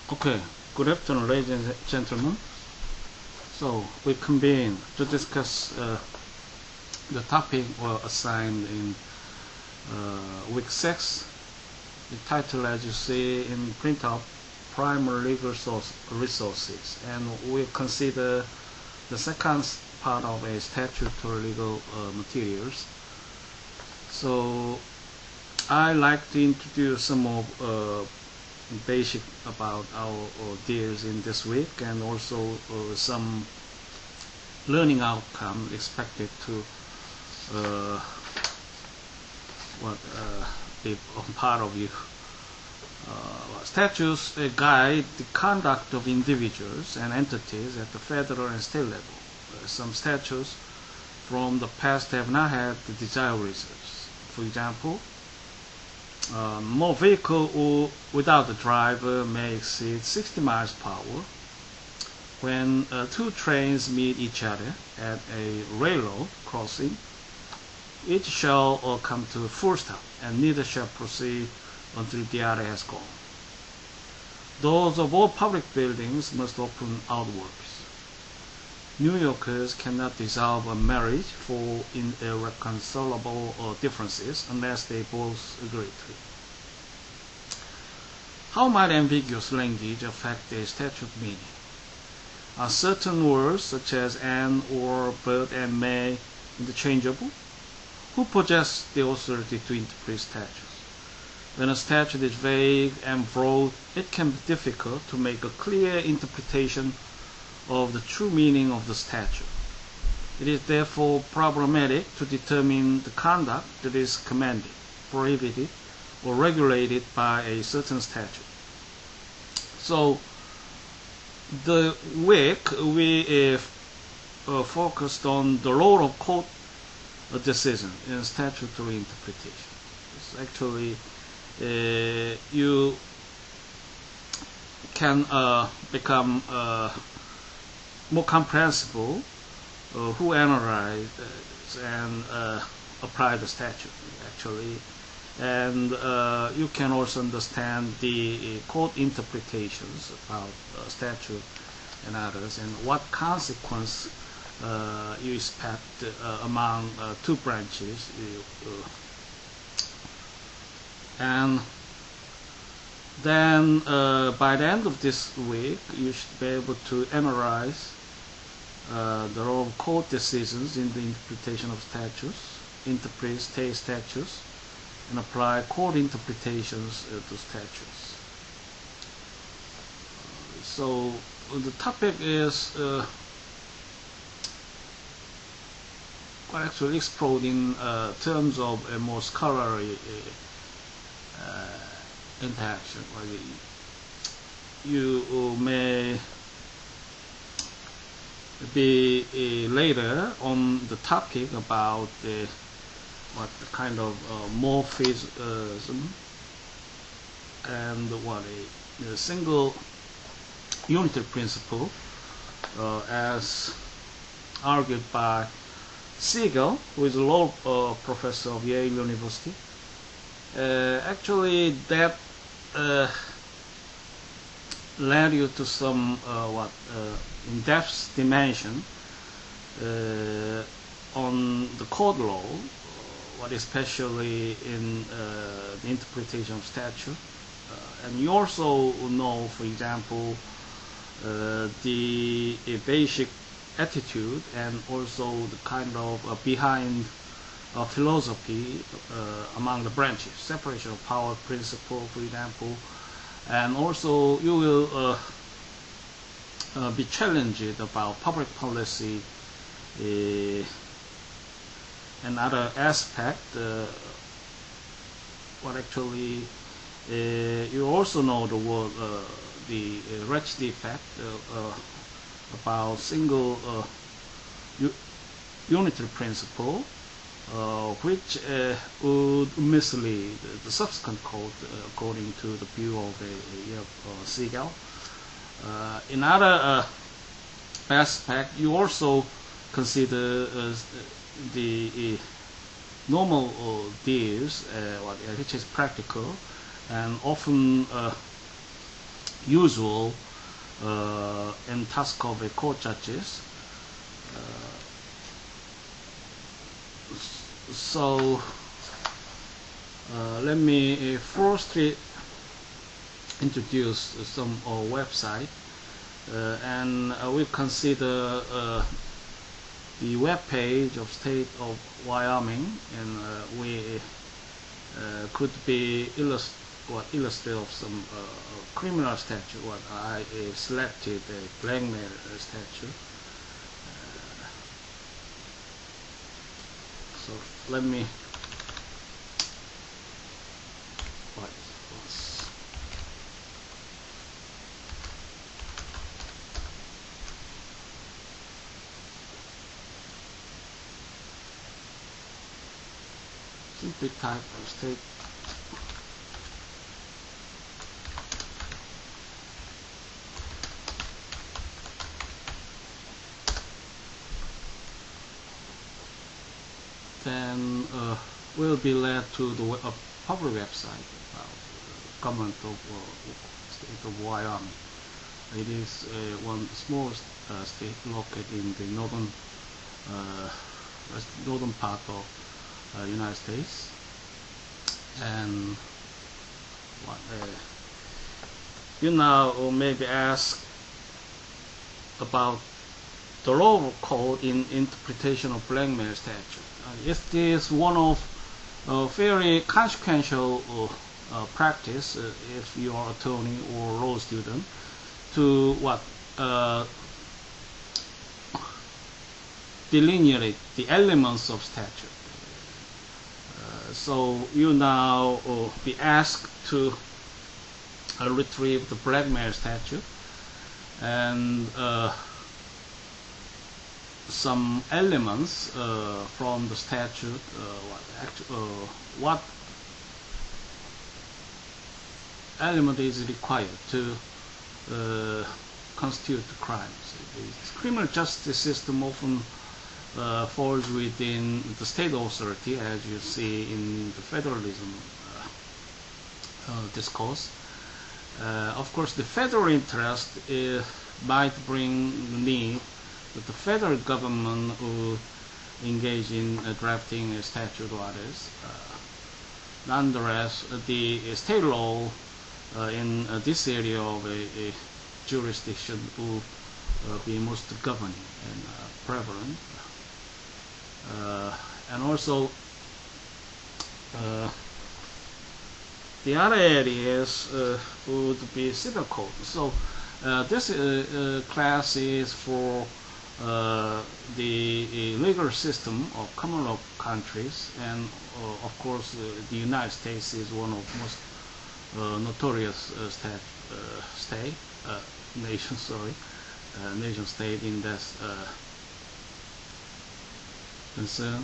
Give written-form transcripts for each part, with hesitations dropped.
Okay, good afternoon, ladies and gentlemen. So we convene to discuss the topic well assigned in week 6. The title, as you see in printout, primary legal resources, and we'll consider the second part of a statutory legal materials. So I like to introduce some of basic about our deals in this week, and also some learning outcome expected to be part of you. Statutes guide the conduct of individuals and entities at the federal and state level. Some statutes from the past have not had the desired results. For example, more vehicle without the driver may exceed 60 miles per hour. When two trains meet each other at a railroad crossing, each shall come to a full stop, and neither shall proceed until the other has gone. Doors of all public buildings must open outwards. New Yorkers cannot dissolve a marriage for irreconcilable differences unless they both agree to it. How might ambiguous language affect a statute meaning? Are certain words such as and, or, but, and may interchangeable? Who possesses the authority to interpret statutes? When a statute is vague and broad, it can be difficult to make a clear interpretation of the true meaning of the statute. It is therefore problematic to determine the conduct that is commanded, prohibited, or regulated by a certain statute. So, the week we focused on the role of court decision in statutory interpretation. It's actually you can become more comprehensible who analyze and apply the statute actually, and you can also understand the court interpretations about statute and others, and what consequence you expect among two branches. And then by the end of this week, you should be able to analyze the role of court decisions in the interpretation of statutes, interpret state statutes, and apply court interpretations to statutes. So the topic is actually explored in terms of a more scholarly interaction. You may be later on the topic about what the kind of morphism and what a single unitary principle as argued by Siegel, who is a law professor of Yale University. Actually, that led you to some in-depth dimension on the court law, especially in the interpretation of statute. And you also know, for example, the basic attitude and also the kind of behind philosophy among the branches, separation of power principle, for example, and also you will be challenged about public policy and other aspect. Actually you also know the word, the wretched effect about single unitary principle, which would mislead the subsequent court according to the view of Siegel. In other aspect, you also consider the normal deals, which is practical, and often usual and task of court judges. So let me firstly introduce some website, and we consider the web page of State of Wyoming, and we could be illustrate of some criminal statute. What I selected a blackmail statute. So let me simply type state then will be led to the public website about government of State of Wyoming. It is one small state located in the northern part of United States, and what you now maybe ask about the law code in interpretation of blackmail statute. It is one of very consequential practice if you are attorney or law student to delineate the elements of statute. So you now be asked to retrieve the blackmail statute and some elements from the statute. What element is required to constitute the crimes? The criminal justice system often falls within the state authority, as you see in the federalism discourse. Of course, the federal interest might bring the need that the federal government would engage in drafting a statute or others. Nonetheless, the state law in this area of a jurisdiction will be most governing and prevalent. And also the other areas would be civil code. So this class is for the legal system of common law countries, and of course the United States is one of the most notorious nation state in that concern.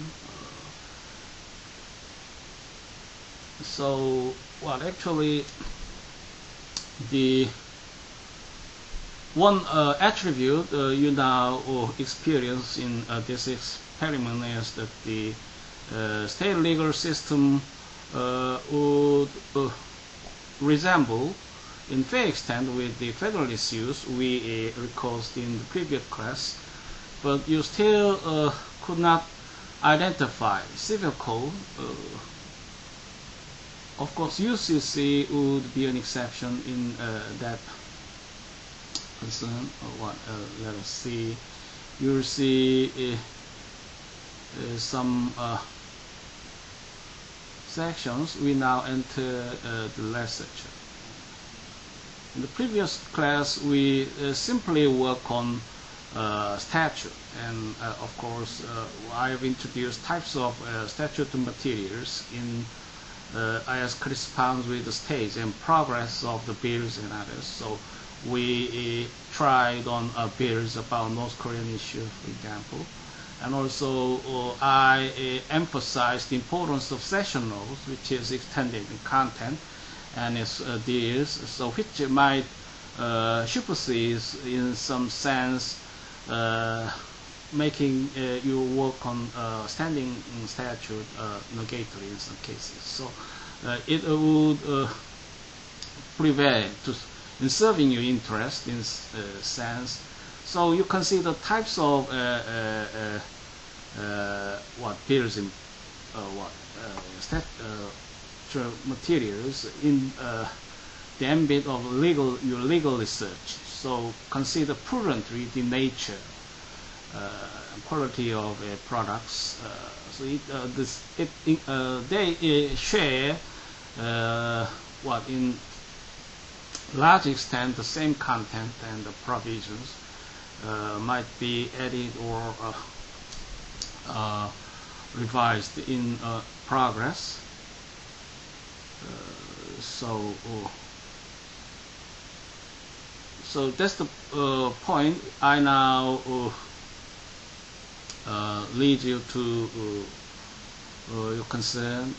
So actually the one attribute you now experience in this experiment is that the state legal system would resemble in fair extent with the federal issues we recorded in the previous class, but you still could not identify civil code. Of course, UCC would be an exception in that concern. Let us see. You'll see some sections. We now enter the Legislature. In the previous class, we simply work on statute, and of course, I have introduced types of statute materials in as corresponds with the stage and progress of the bills and others. So we tried on bills about North Korean issue, for example, and also I emphasized the importance of session laws, which is extended in content and its deals, so which might supersede in some sense making your work on standing statute negatory in some cases. So it would prevail to in serving your interest in sense. So you consider types of bills in materials in the ambit of your legal research. So consider prudently the nature, quality of products. So they share in large extent the same content, and the provisions might be added or revised in progress. So that's the point. I now lead you to your concern,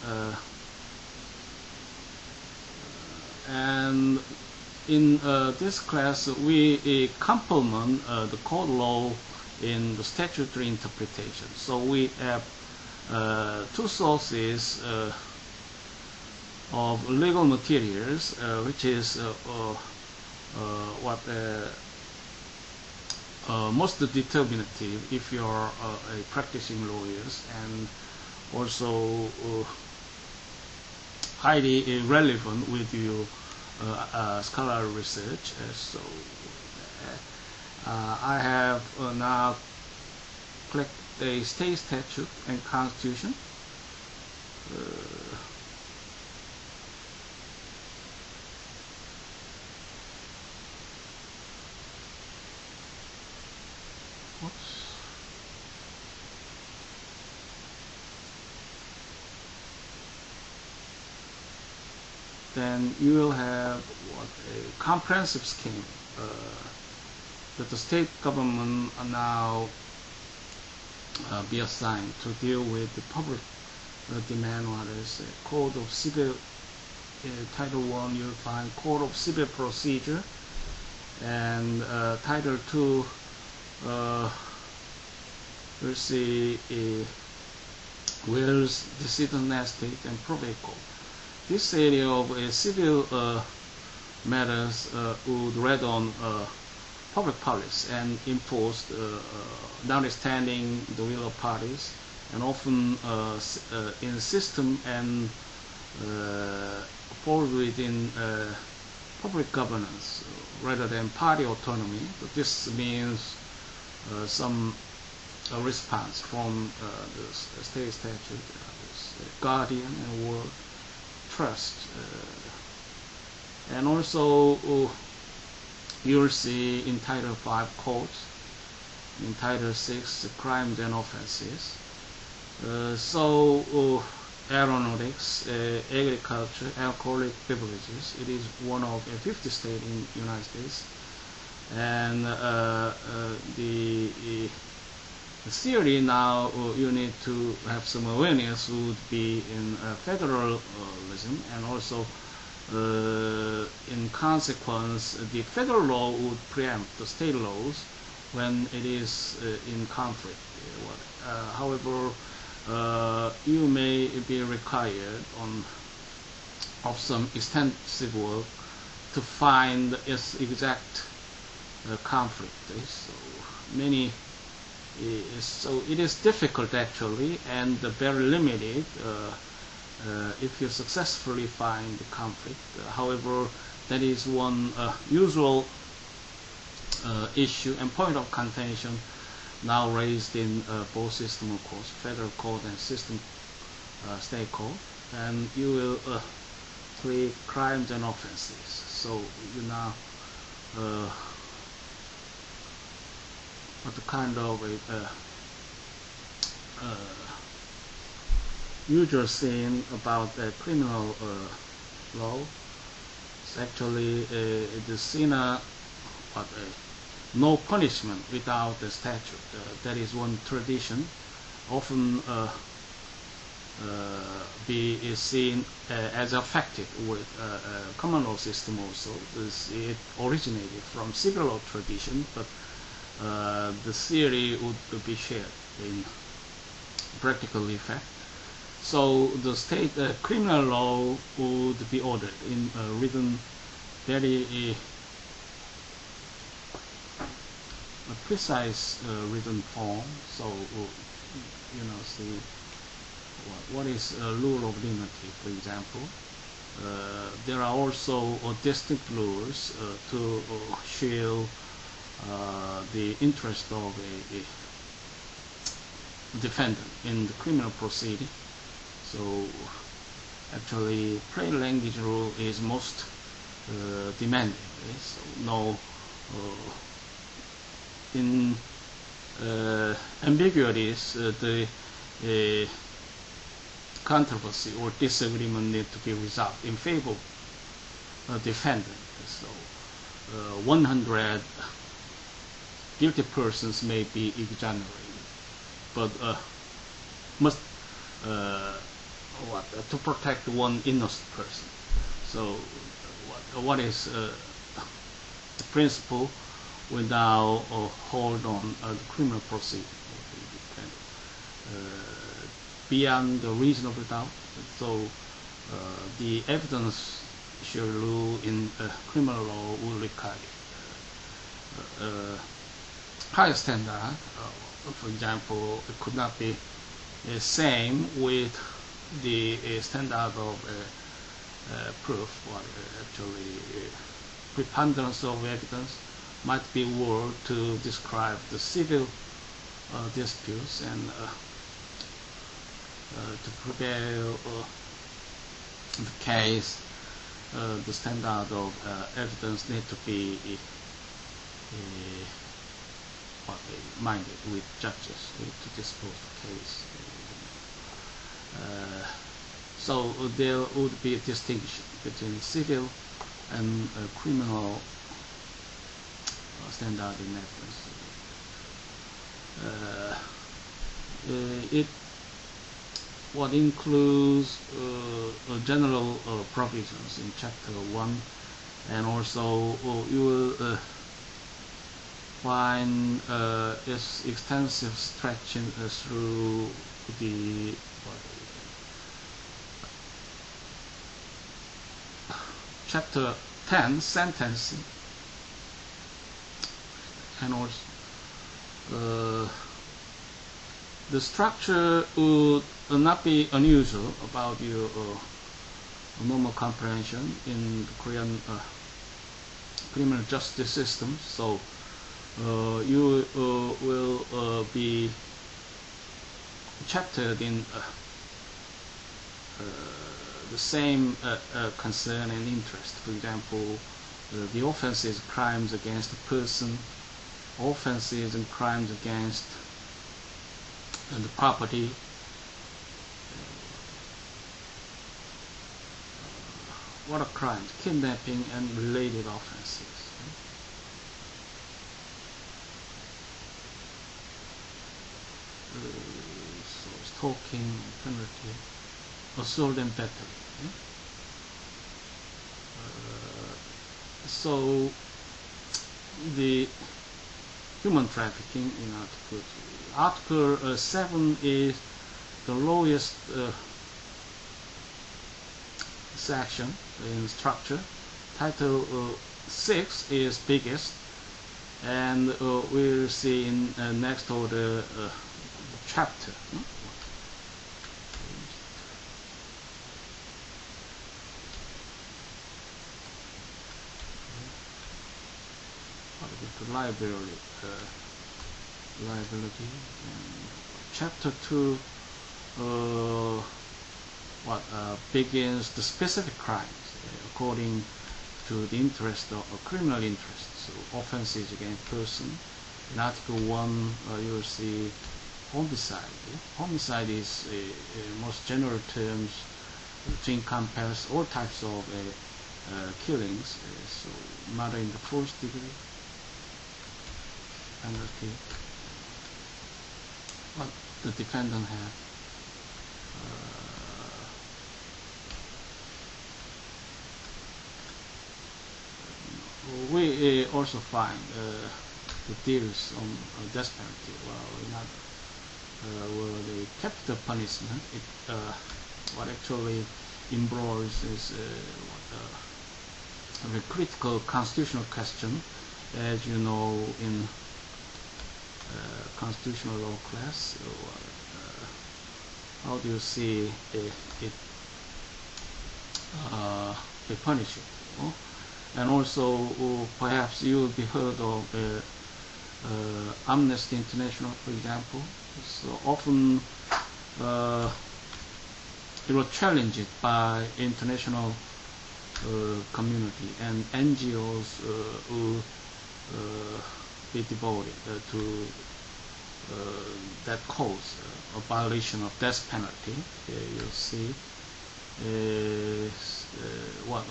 and in this class we complement the code law in the statutory interpretation. So we have two sources of legal materials, which is most determinative if you are a practicing lawyers, and also highly relevant with your scholarly research. So I have now clicked a state statute and constitution. Then you will have a comprehensive scheme that the state government are now be assigned to deal with the public demand. What is Code of Civil, Title 1 you'll find Code of Civil Procedure, and Title 2 you'll see wills, decision estate, and probate code. This area of civil matters would read on public policy and enforced notwithstanding the will of parties, and often in system and fall within public governance rather than party autonomy. But this means some response from the state statute, guardian and ward trust, and also you'll see in Title 5 codes, in Title 6 crimes and offenses. Aeronautics, agriculture, alcoholic beverages, it is one of 50 states in the United States, and the theory now you need to have some awareness would be in federalism, and also in consequence the federal law would preempt the state laws when it is in conflict. However, you may be required of some extensive work to find its exact conflict. So it is difficult actually, and very limited if you successfully find the conflict. However, that is one usual issue and point of contention now raised in both system of course, federal code and system state code. And you will treat crimes and offenses. So you now what kind of usual thing about criminal law. It's actually the sinner, no punishment without the statute. That is one tradition, often is seen as effective with common law system also. It originated from civil law tradition, but the theory would be shared in practical effect. So the state criminal law would be ordered in written very precise written form. So see what is a rule of lenity, for example. There are also distinct rules to shield the interest of a defendant in the criminal proceeding. So actually, plain language rule is most demanding. Okay? So no in ambiguities, the controversy or disagreement need to be resolved in favor of the defendant. So 100 guilty persons may be exonerated, but must to protect one innocent person. So what is the principle without hold on the criminal proceeding? Beyond the reasonable doubt. So the evidence shall rule in criminal law will require higher standard. For example, it could not be the same with the standard of proof. Actually, preponderance of evidence might be word to describe the civil disputes, and to prevail the case, the standard of evidence need to be minded with judges to dispose the case. So there would be a distinction between civil and criminal standard in evidence. What includes general provisions in Chapter 1, and also you will find its extensive stretching through the Chapter 10, sentencing, and also the structure would not be unusual about your normal comprehension in the Korean criminal justice system. So you will be chaptered in the same concern and interest. For example, the offenses, crimes against a person, offenses and crimes against the property, what are crimes? Kidnapping and related offenses. So stalking, penalty, assault and battery. So the human trafficking in Article 3. Article 7 is the lowest section in structure. Title 6 is biggest, and we'll see in next order chapter. Liability. Chapter 2 begins the specific crimes according to the interest of criminal interest. So offenses against person. In Article 1 you will see homicide. Homicide is most general terms to encompass all types of killings. So murder in the first degree, penalty. What the defendant had. We also find the deals on death penalty. Well, the capital punishment, what actually involves is a critical constitutional question. As you know, in constitutional law class, how do you see it punished? And also perhaps you will be heard of Amnesty International, for example. So often it was challenged by international community and NGOs who be devoted to that cause, a violation of death penalty. You see what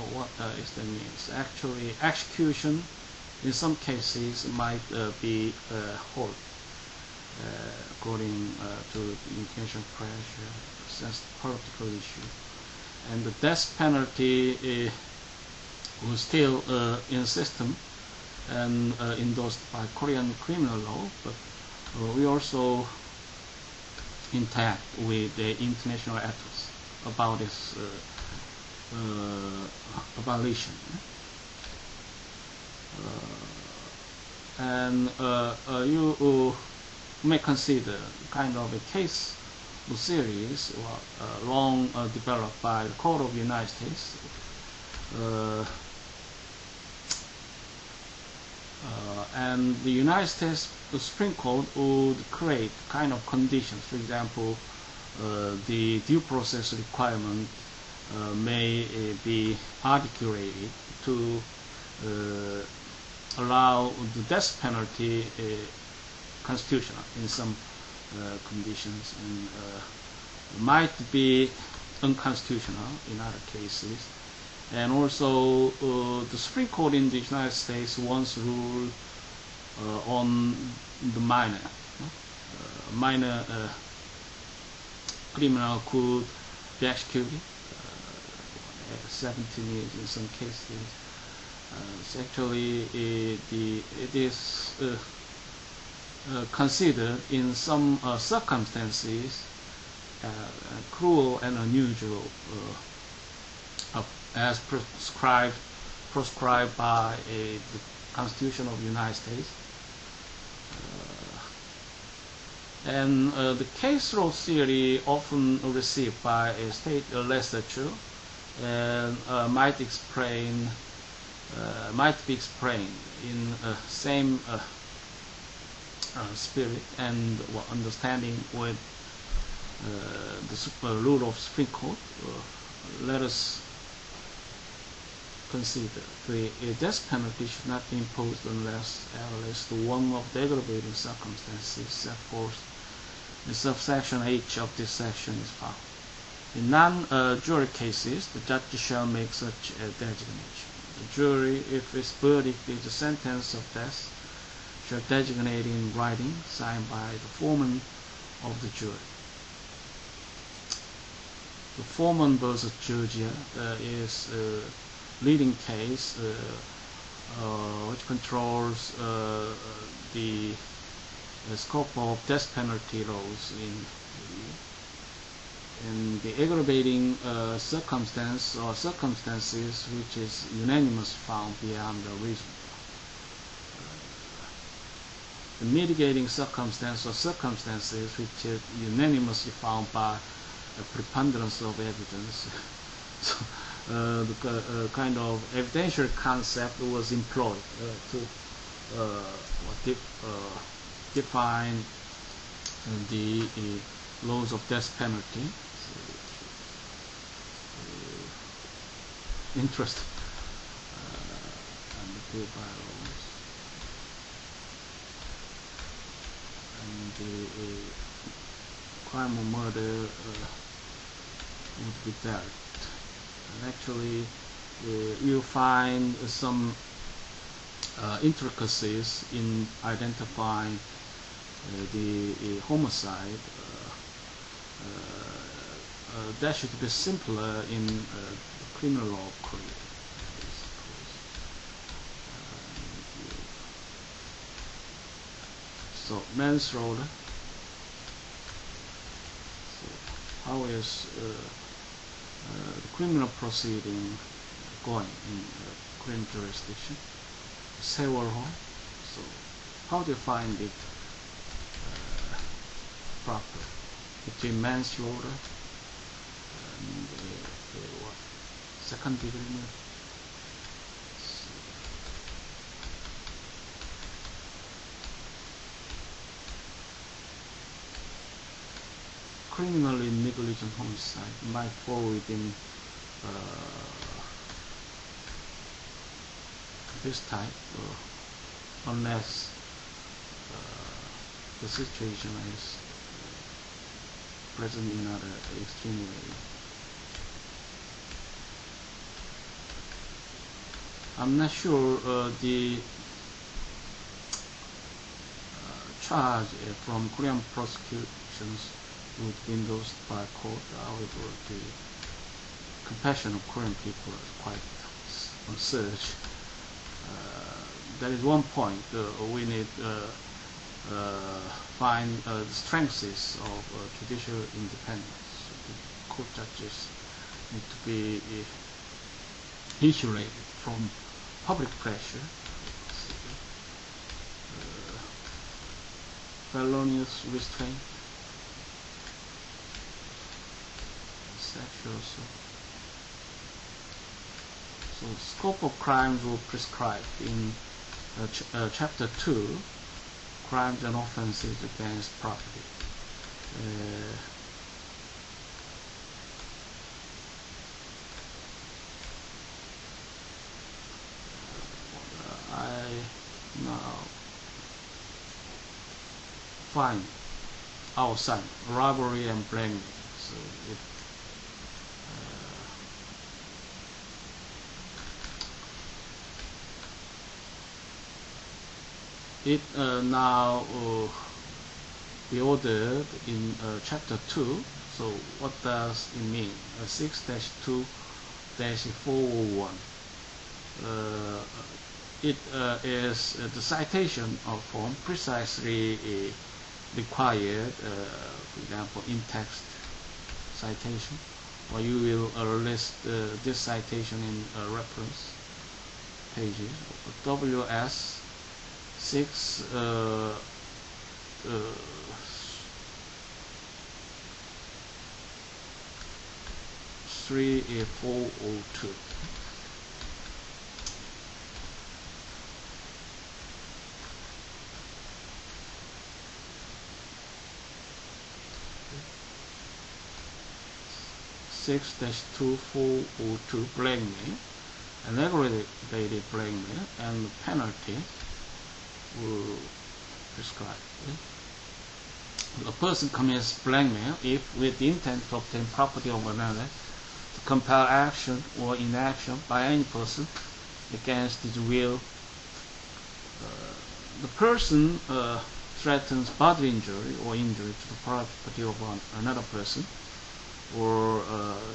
is that means. Actually, execution in some cases might be halt according to the international pressure, sensitive political issue. And the death penalty was still in system and endorsed by Korean criminal law, but we also intact with the international ethics about its abolition. And you may consider kind of a case series long developed by the Court of the United States, and the United States Supreme Court would create kind of conditions. For example, the due process requirement may be articulated to allow the death penalty constitutional in some conditions, and might be unconstitutional in other cases. And also the Supreme Court in the United States once ruled on the minor criminal could be executed 17 years in some cases. So actually it is considered in some circumstances cruel and unusual as prescribed by the Constitution of the United States. And the case law theory often received by a state legislature and might be explained in same spirit and understanding with the rule of Supreme Court. Let us consider the death penalty should not be imposed unless at least one of the aggravating circumstances set forth in subsection H of this section is found. In non-jury cases, the judge shall make such a designation. The jury, if its verdict is a sentence of death, shall designate in writing, signed by the foreman of the jury. The Foreman versus Georgia is a leading case which controls the scope of death penalty laws in the aggravating circumstance or circumstances which is unanimous found beyond the reason. The mitigating circumstance or circumstances which is unanimously found by a preponderance of evidence. So, the kind of evidential concept was employed to define the laws of death penalty. Interest and the bylaws and the crime of murder would be dealt. And actually, you find some intricacies in identifying the homicide. That should be simpler in the criminal law code. So manslaughter. So how is the criminal proceeding going in Korean jurisdiction? Several. So how do you find it property between manslaughter and what? Second degree murder. Criminally negligent homicide might fall within this type, unless the situation is present in other extreme way. I'm not sure the charge from Korean prosecutions would be endorsed by court. However, the compassion of Korean people is quite on surge. There is one point we need find the strengths of judicial independence. The court judges need to be insulated from public pressure, felonious restraint, sexual assault. So scope of crimes were prescribed in chapter 2, crimes and offenses against property. I now find outside robbery and blackmail. So it now be ordered in chapter 2. So what does it mean? 6-2-401. It is the citation of form precisely required, for example, in text citation, or you will list this citation in reference pages. WS 6 3402. Six -2402 blackmail, and aggravated blackmail, and penalty will prescribe. A person commits blackmail if with the intent to obtain property of another, to compel action or inaction by any person against his will. The person threatens bodily injury or injury to the property of another person, or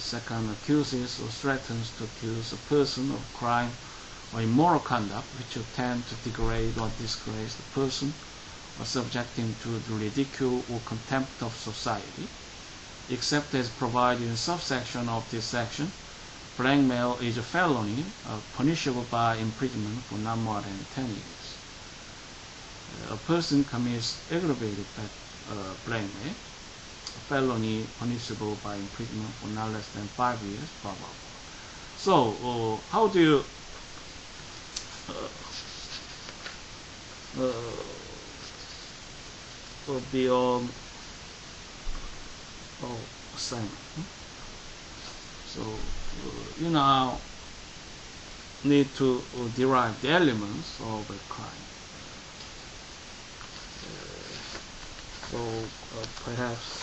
second, accuses or threatens to accuse a person of crime or immoral conduct which will tend to degrade or disgrace the person or subject him to the ridicule or contempt of society, except as provided in subsection of this section. Blackmail is a felony punishable by imprisonment for not more than 10 years. A person commits aggravated blackmail, a felony punishable by imprisonment for not less than 5 years, blah, blah, blah. So, how do you beyond assignment? So, you now need to derive the elements of a crime. Perhaps,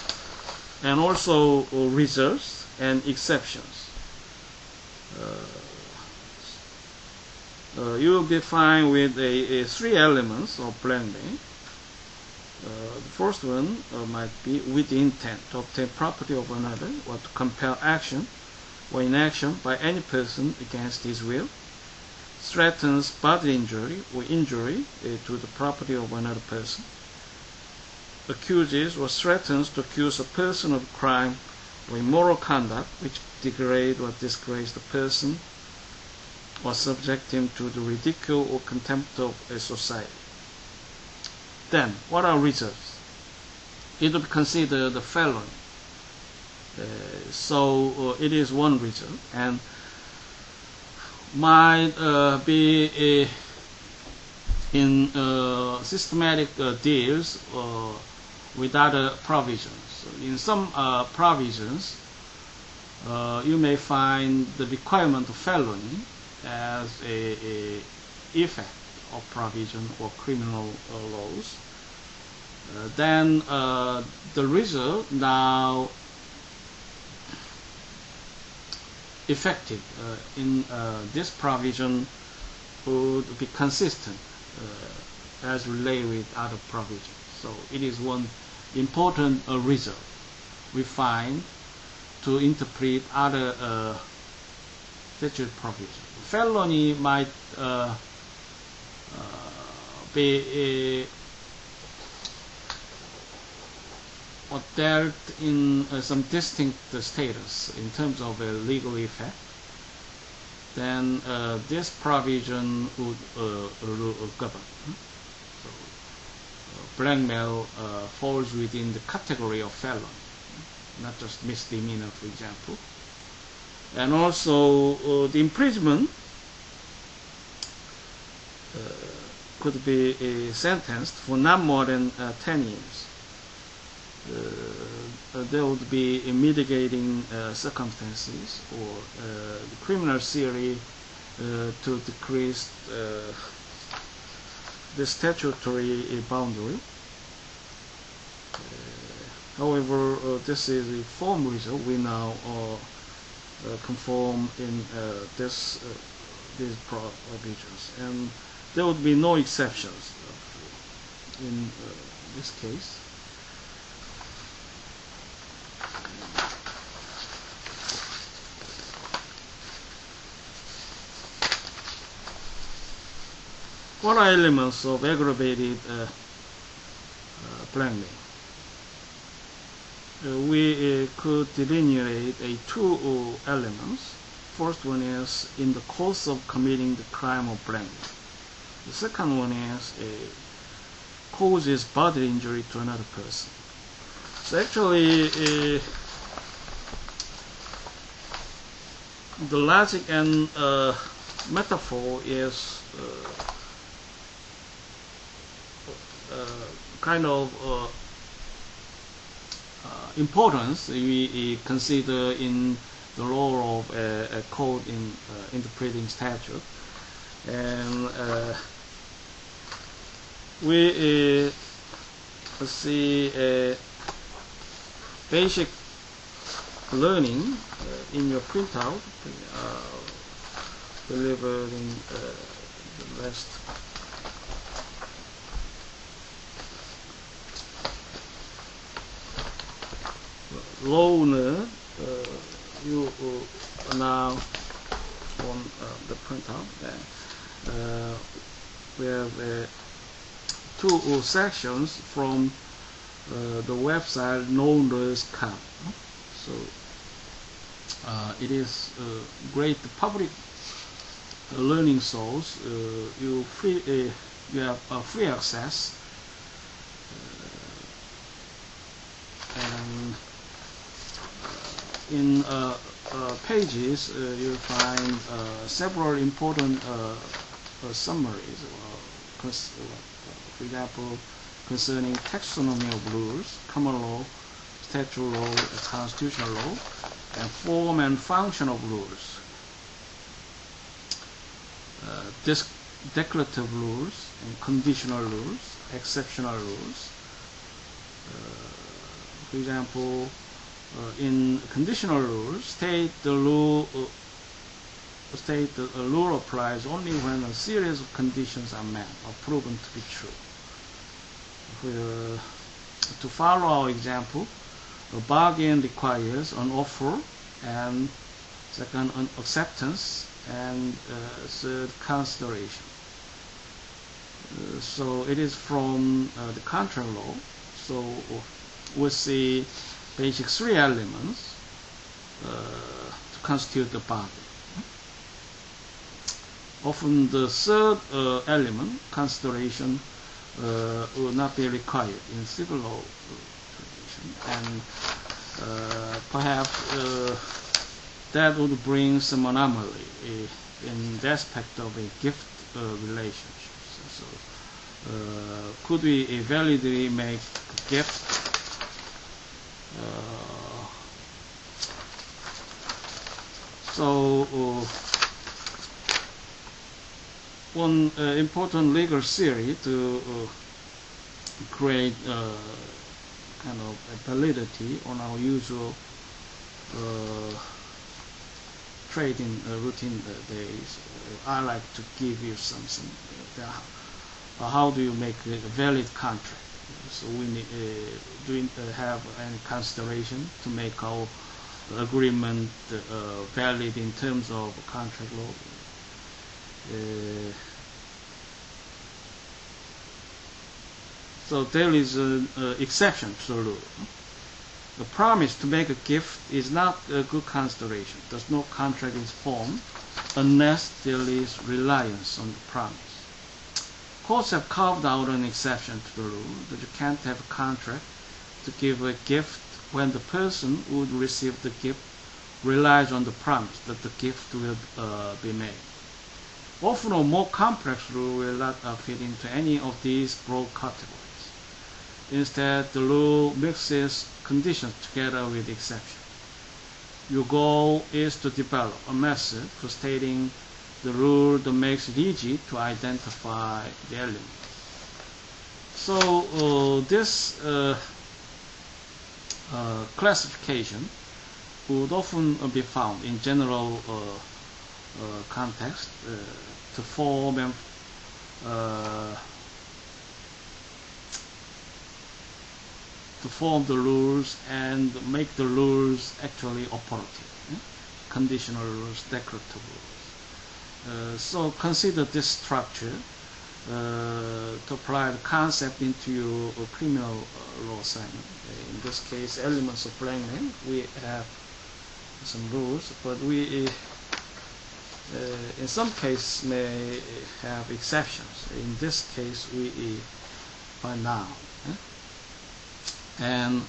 and also reserves and exceptions. You will be fine with three elements of blackmail. The first one might be with the intent to obtain property of another or to compel action or inaction by any person against his will, threatens bodily injury or injury to the property of another person, accuses or threatens to accuse a person of crime or immoral conduct which degrade or disgrace the person or subject him to the ridicule or contempt of a society. Then, what are reserves? it will be considered a felony. So it is one reason, and might be in systematic deals with other provisions. In some provisions, you may find the requirement of felony as a effect of provision or criminal laws. Then the result now effective in this provision would be consistent as related with other provisions. So it is one important result we find to interpret other statute provisions. Felony might be dealt in some distinct status in terms of a legal effect. Then this provision would govern. So blackmail falls within the category of felony, not just misdemeanor, for example. And also the imprisonment could be sentenced for not more than 10 years. There would be mitigating circumstances or the criminal theory to decrease the statutory boundary. However, this is a form result. We now conform in these provisions, and there would be no exceptions in this case. What are elements of aggravated blackmail? We could delineate two elements. First one is in the course of committing the crime of blackmail. The second one is causes bodily injury to another person. So actually, the logic and metaphor is kind of importance we consider in the role of a court in interpreting statute. And we see a basic learning in your printout delivered in the last loaner. You are now on the printout. We have two sections from the website loaners.com. So it is a great public learning source. You have free access, and in pages you find several important summaries, for example, concerning taxonomy of rules, common law, statutory law, constitutional law, and form and function of rules, declarative rules and conditional rules, exceptional rules. For example, in conditional rules, state the rule applies only when a series of conditions are met or proven to be true. To follow our example, a bargain requires an offer, and second, an acceptance, and third, consideration. So it is from the contract law. So we see basic three elements to constitute the bargain. Often the third element, consideration, will not be required in civil law. and perhaps that would bring some anomaly in the aspect of a gift relationship. So, could we validly make a gift? One important legal theory to create kind of a validity on our usual trading routine days. I like to give you something. How do you make a valid contract? So we need, do we have any consideration to make our agreement valid in terms of contract law? So there is an exception to the rule. The promise to make a gift is not a good consideration. Thus no contract is formed unless there is reliance on the promise. Courts have carved out an exception to the rule that you can't have a contract to give a gift when the person who would receive the gift relies on the promise that the gift will be made. Often a more complex rule will not fit into any of these broad categories. Instead, the rule mixes conditions together with exceptions. Your goal is to develop a method for stating the rule that makes it easy to identify the elements. So this classification would often be found in general context to form and the rules and make the rules actually operative. Conditional rules, declarative rules. So consider this structure to apply the concept into your criminal law assignment. In this case, elements of blank name, we have some rules, but we in some cases may have exceptions. In this case, we find now. And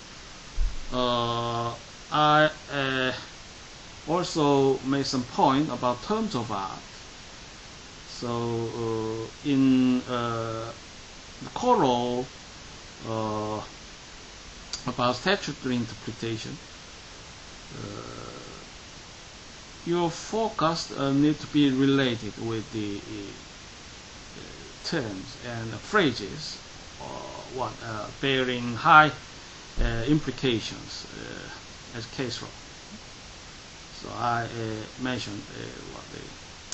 I also made some point about terms of art. So in the core law about statutory interpretation, your focus need to be related with the terms and phrases bearing high implications as case law. So I mentioned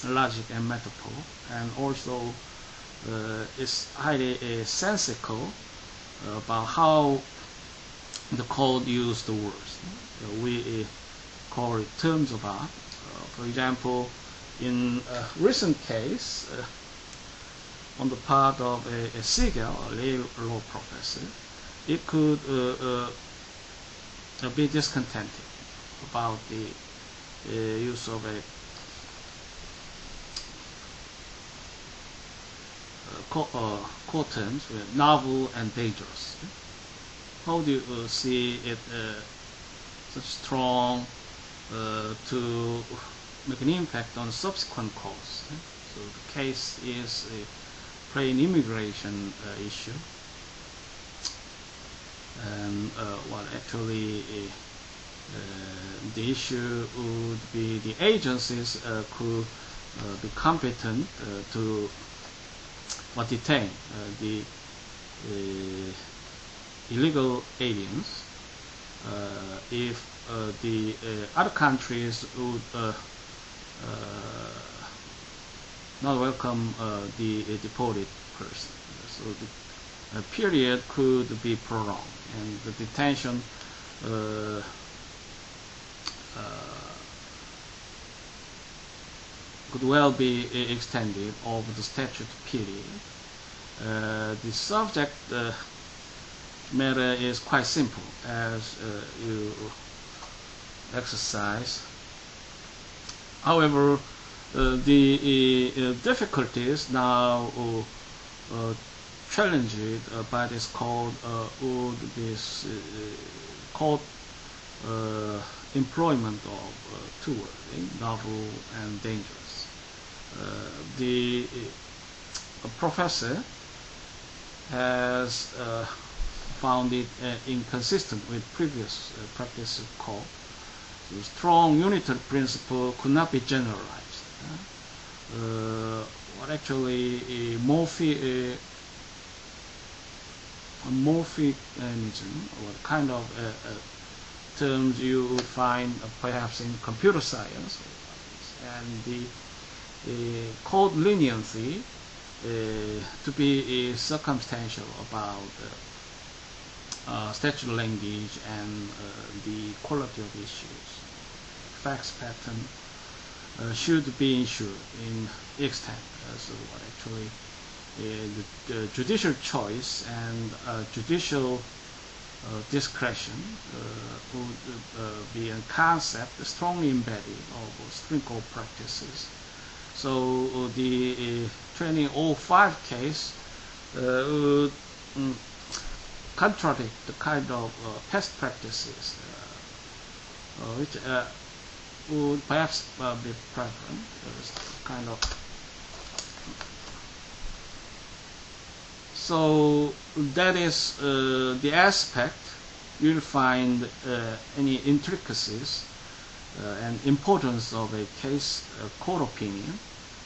the logic and metaphor, and also it's highly sensical about how the code used the words. We call it terms of art. For example, in a recent case, on the part of a Siegel, a law professor, it could be discontented about the use of a core terms, novel and dangerous. How do you see it such strong to make an impact on subsequent cause? So the case is a plain immigration issue, and actually the issue would be the agencies could be competent to detain the illegal aliens if the other countries would not welcome the deported person. So the period could be prolonged, and the detention could well be extended over the statute period. The subject matter is quite simple as you exercise. However, the difficulties now challenged by this code would be court employment of two words, novel and dangerous. The professor has found it inconsistent with previous practice of court. The strong unitary principle could not be generalized. What actually morphic morphicism, what kind of terms you would find perhaps in computer science, and the court leniency to be circumstantial about statutory language and the quality of issues. Facts pattern should be ensured in extent. So what actually the judicial choice and judicial discretion would be a concept strongly embedded of Supreme Court practices. So the 2005 case would contradict the kind of past practices which would perhaps be prevalent. Kind of. So that is the aspect you'll find any intricacies and importance of a case court opinion.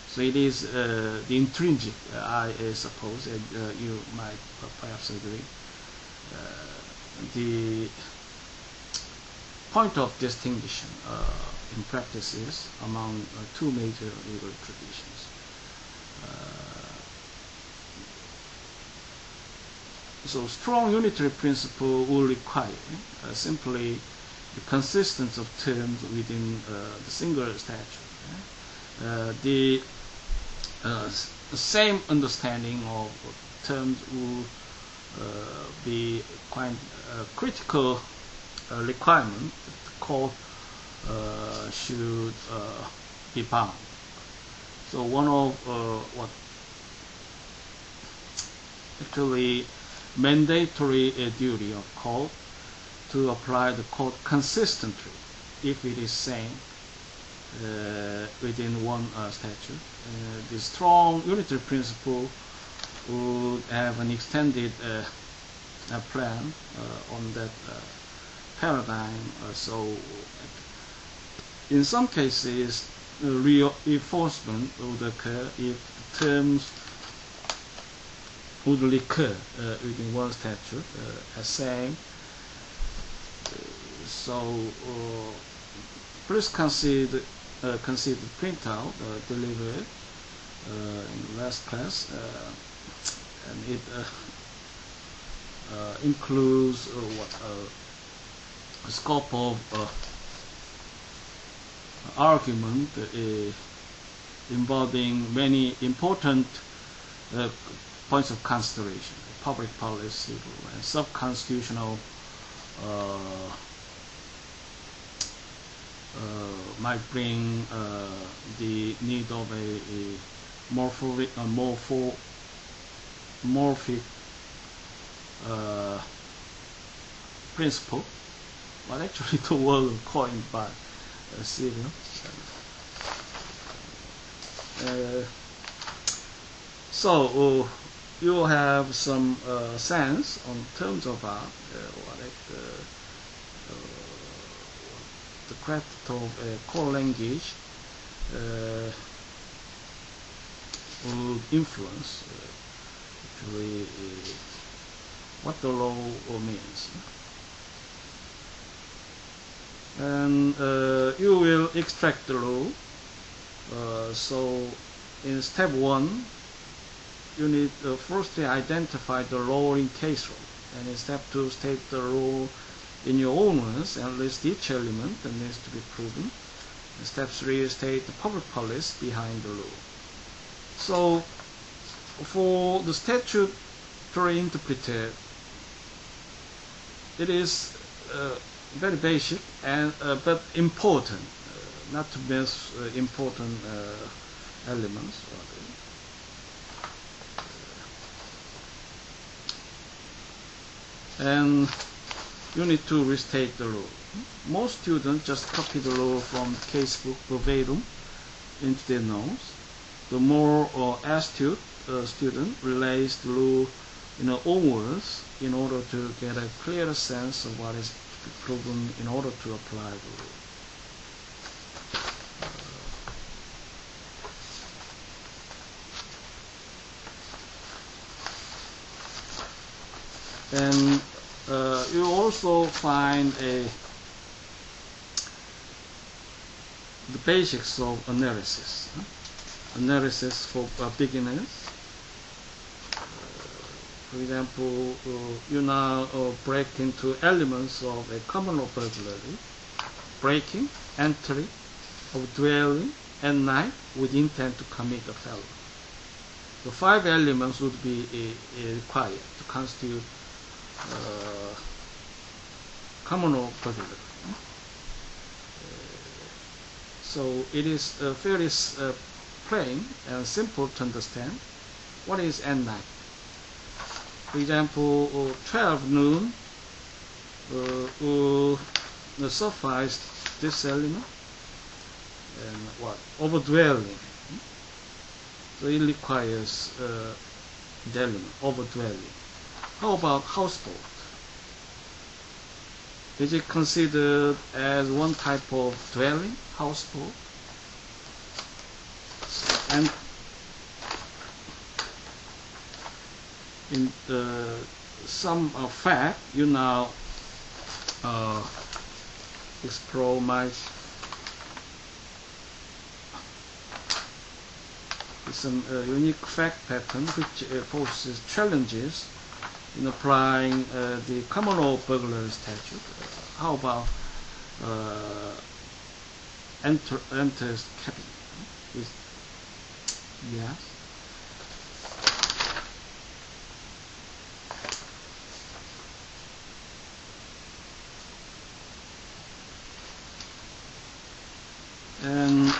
So it is the intrinsic, I suppose, and you might perhaps agree. The point of distinction in practices among two major legal traditions. So strong unitary principle will require simply the consistency of terms within the single statute. The same understanding of terms will be quite critical requirement. The court should be bound. So one of what actually mandatory duty of court to apply the code consistently if it is same within one statute. The strong unitary principle would have an extended plan on that paradigm. So in some cases reinforcement would occur if terms would recur within one statute as same. So please consider printout delivered in last class, and it includes a scope of argument involving many important points of consideration: public policy, civil and sub-constitutional might bring the need of a morphic principle, but actually the word coined by Civil. So you have some sense on terms of the craft of core language would influence actually what the law means. And you will extract the law. So in step 1, you need first to identify the law in case law, and in step 2, state the law in your own words and list each element that needs to be proven. In step 3, state the public policy behind the law. So for the statutory interpreter, it is very basic and but important, not to miss important elements. And you need to restate the rule. Most students just copy the rule from the casebook verbatim into their notes. The more astute student relays the rule in their own words in order to get a clearer sense of what is to be proven in order to apply the rule. And you also find the basics of analysis. Analysis for beginners. For example, you now break into elements of a common law burglary: breaking, entry, of dwelling at night with intent to commit a felony. The 5 elements would be required to constitute common law burglary. So it is fairly plain and simple to understand what is at night. For example, 12 noon will suffice this element, and what? Overdwelling. So it requires the element, overdwelling. How about houseboat? Is it considered as one type of dwelling, houseboat? And in some fact, you now explore my some unique fact pattern which poses challenges in applying the common law burglary statute. How about enters cabin? Yes. And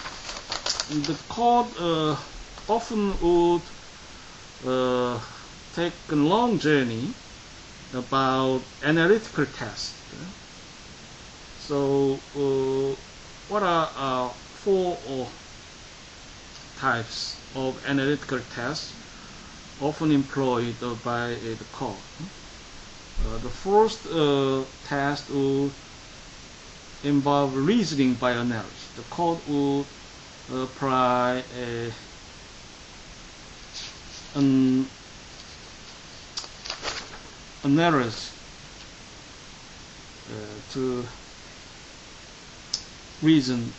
the court often would take a long journey about analytical tests. So what are 4 types of analytical tests often employed by the court? The first test would involve reasoning by analysis. The court would apply an analysis to reason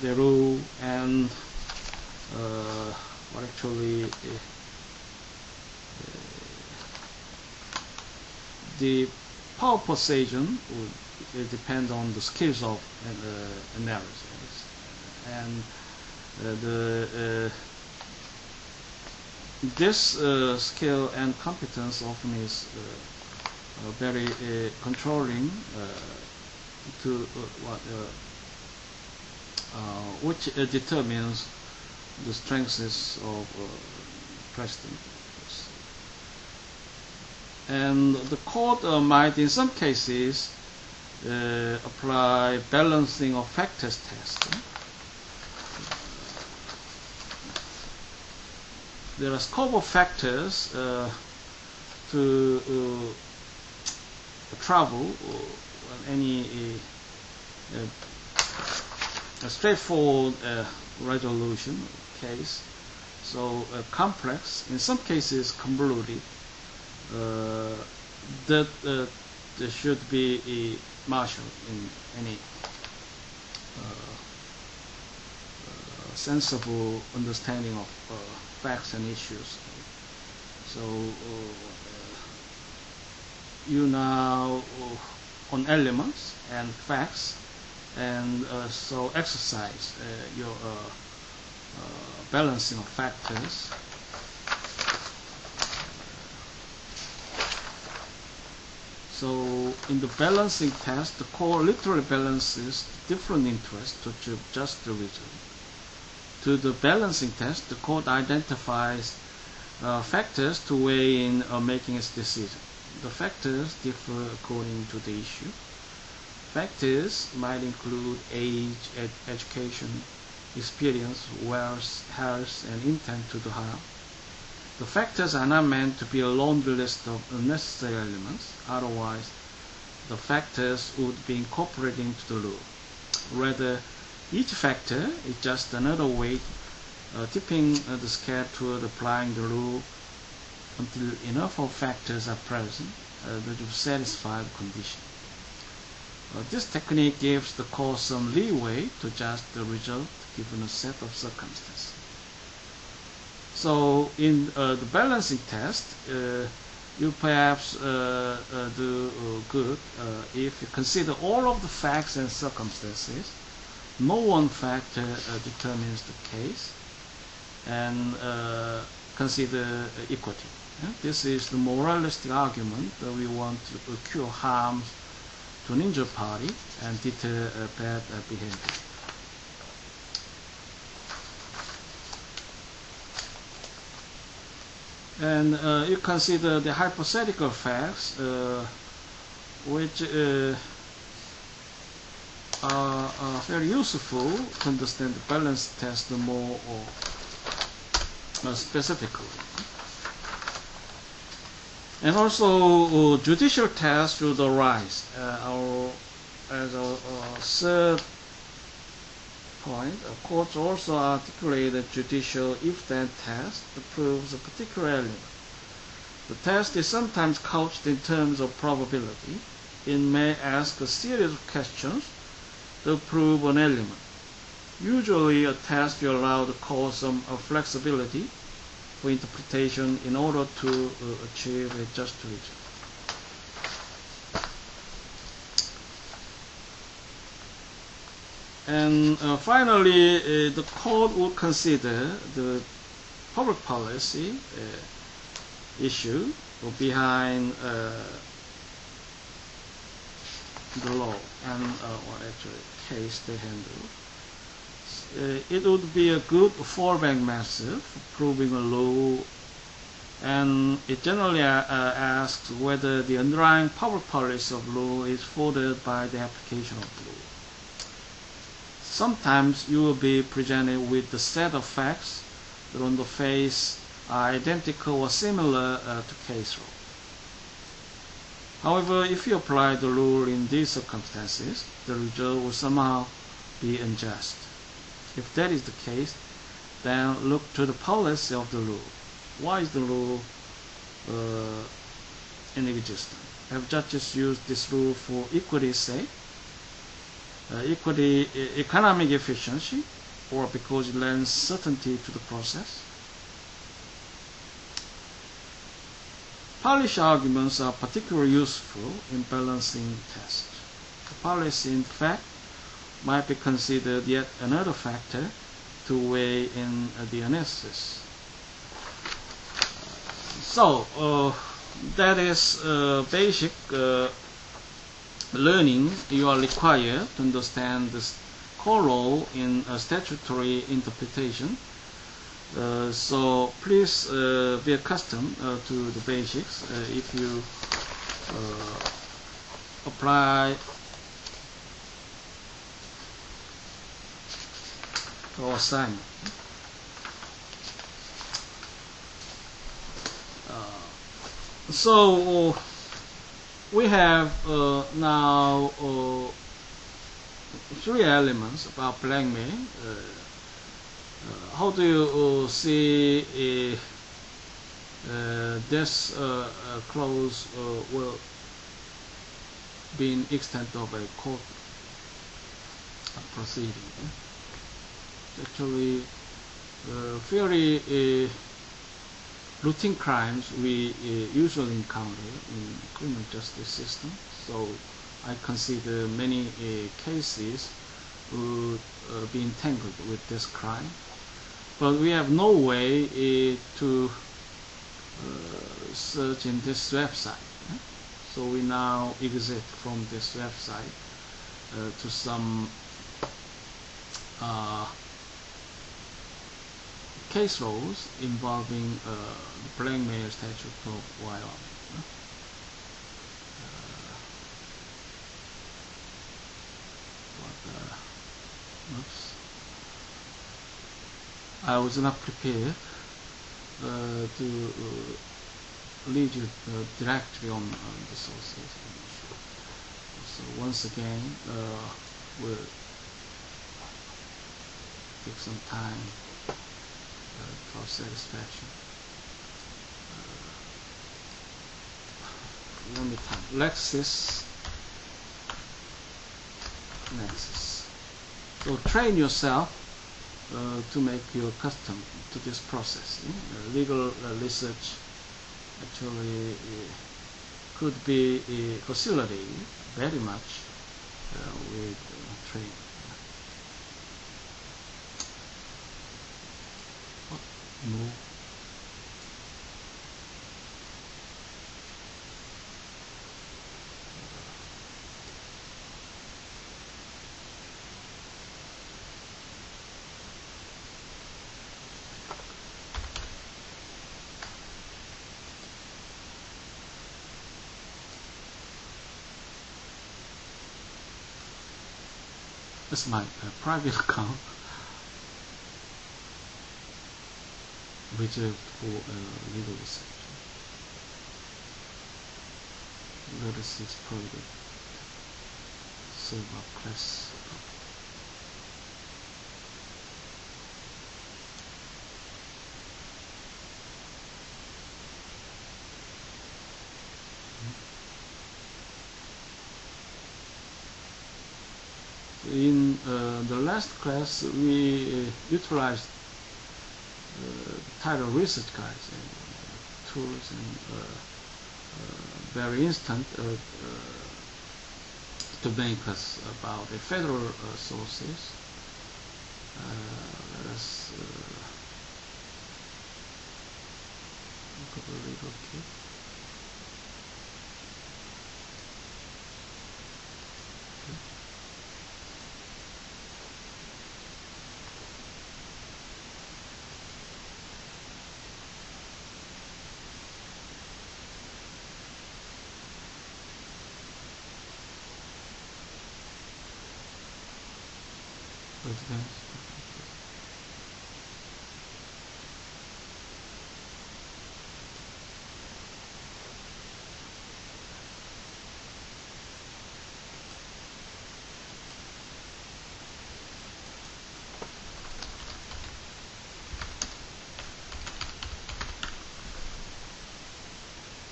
their rule and what actually the power persuasion would depend on the skills of analysis, and this skill and competence often is very controlling to which determines the strengths of precedent. And the court might, in some cases, apply balancing of factors test. There are a scope of factors to travel any a straightforward resolution case. So complex, in some cases convoluted, that there should be marshaled in any sensible understanding of facts and issues. So you now on elements and facts, and so exercise your balancing of factors. So in the balancing test, the court literally balances different interests to achieve just the result. To the balancing test, the court identifies factors to weigh in making its decision. the factors differ according to the issue. Factors might include age, education, experience, wealth, health, and intent to do harm. The factors are not meant to be a laundry list of unnecessary elements, otherwise the factors would be incorporated into the law. Rather, each factor is just another weight tipping the scale toward applying the law until enough of factors are present that will satisfy the condition. This technique gives the court some leeway to adjust the result given a set of circumstances. So in the balancing test, you perhaps do good if you consider all of the facts and circumstances. No one factor determines the case, and consider equity. This is the moralistic argument that we want to cure harms to an injured party and deter bad behavior. And you consider the hypothetical facts, which are very useful to understand the balance test more specifically. And also, judicial tests should arise. As a third point, courts also articulate a judicial if-then test that proves a particular element. The test is sometimes couched in terms of probability. It may ask a series of questions to prove an element. Usually, a test will allow the court some flexibility for interpretation in order to achieve a just result. And finally, the court will consider the public policy issue behind the law and or actually case they handle. It would be a good fallback method for proving a law, and it generally asks whether the underlying public policy of law is furthered by the application of the law. Sometimes you will be presented with a set of facts that on the face are identical or similar to case law. However, if you apply the rule in these circumstances, the result will somehow be unjust. If that is the case, then look to the policy of the law. Why is the law inexistent? Have judges used this rule for equity's sake, economic efficiency, or because it lends certainty to the process? Policy arguments are particularly useful in balancing tests. The policy, in fact, might be considered yet another factor to weigh in the analysis. So, that is basic learning you are required to understand the core role in statutory interpretation. So please be accustomed to the basics if you apply to our assignment. So we have now three elements about blackmail. How do you see this clause will be in extent of a court proceeding? Actually, fairly routine crimes we usually encounter in the criminal justice system. So I consider many cases would be entangled with this crime. But we have no way to search in this website. So we now exit from this website to some case laws involving the blackmail statute of Wyoming. Oops. I was not prepared to lead you directly on the sources. So once again, we'll take some time to our satisfaction. One more time. Nexus. So train yourself to make you accustomed to this process. Legal research actually could be facilitated very much with training. No. That's my private account reserved for legal research. Letter 6 private server class. In the last class, we utilized title research guides and tools and very instant to make us about the federal sources. Let us look at the legal kit.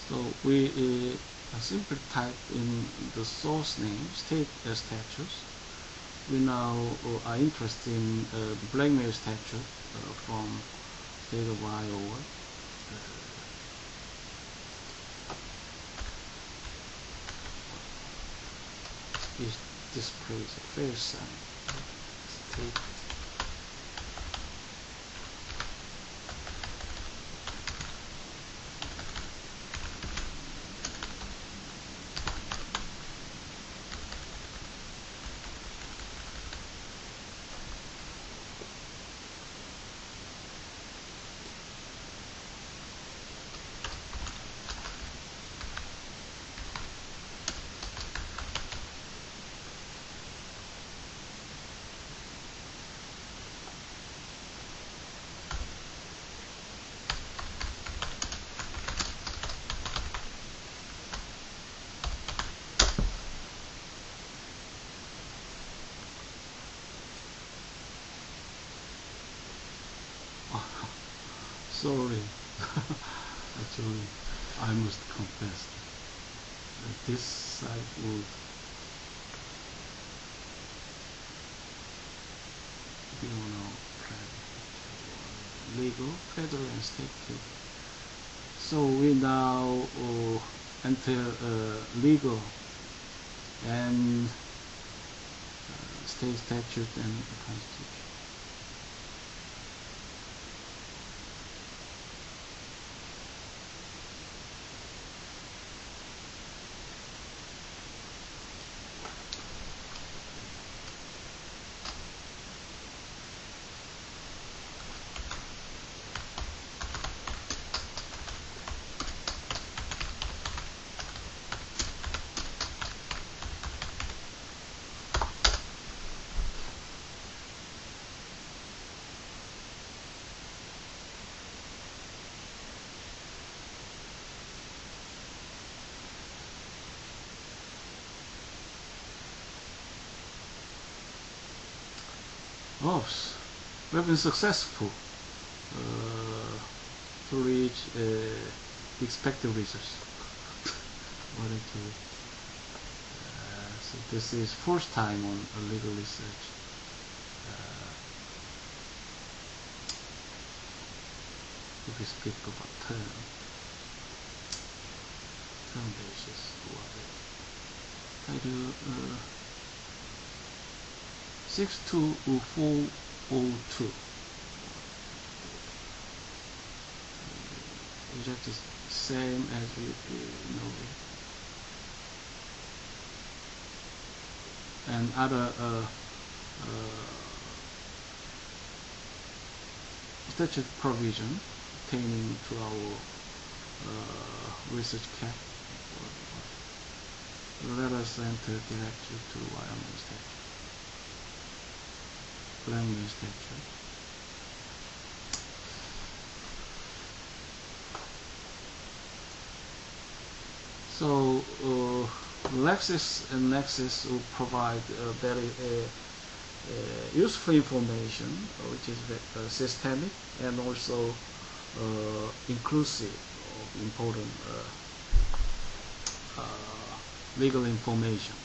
So we simply type in the source name, state statutes. We now are interested in the blackmail statute from state of Iowa. It displays a fair sign. State. Sorry, actually, I must confess that this site would be on our legal, federal, and state kit. So we now enter legal and state statute and the Constitution. Oops, we have been successful to reach the expected results. So this is first time on legal research. If we speak about term basis, I do 62402. Just the same as we know it. And other statute provision pertaining to our research cap. Let us enter directly to Wyoming statute. Wyoming statute. So Lexis and Nexis will provide very useful information, which is systemic and also inclusive of important legal information.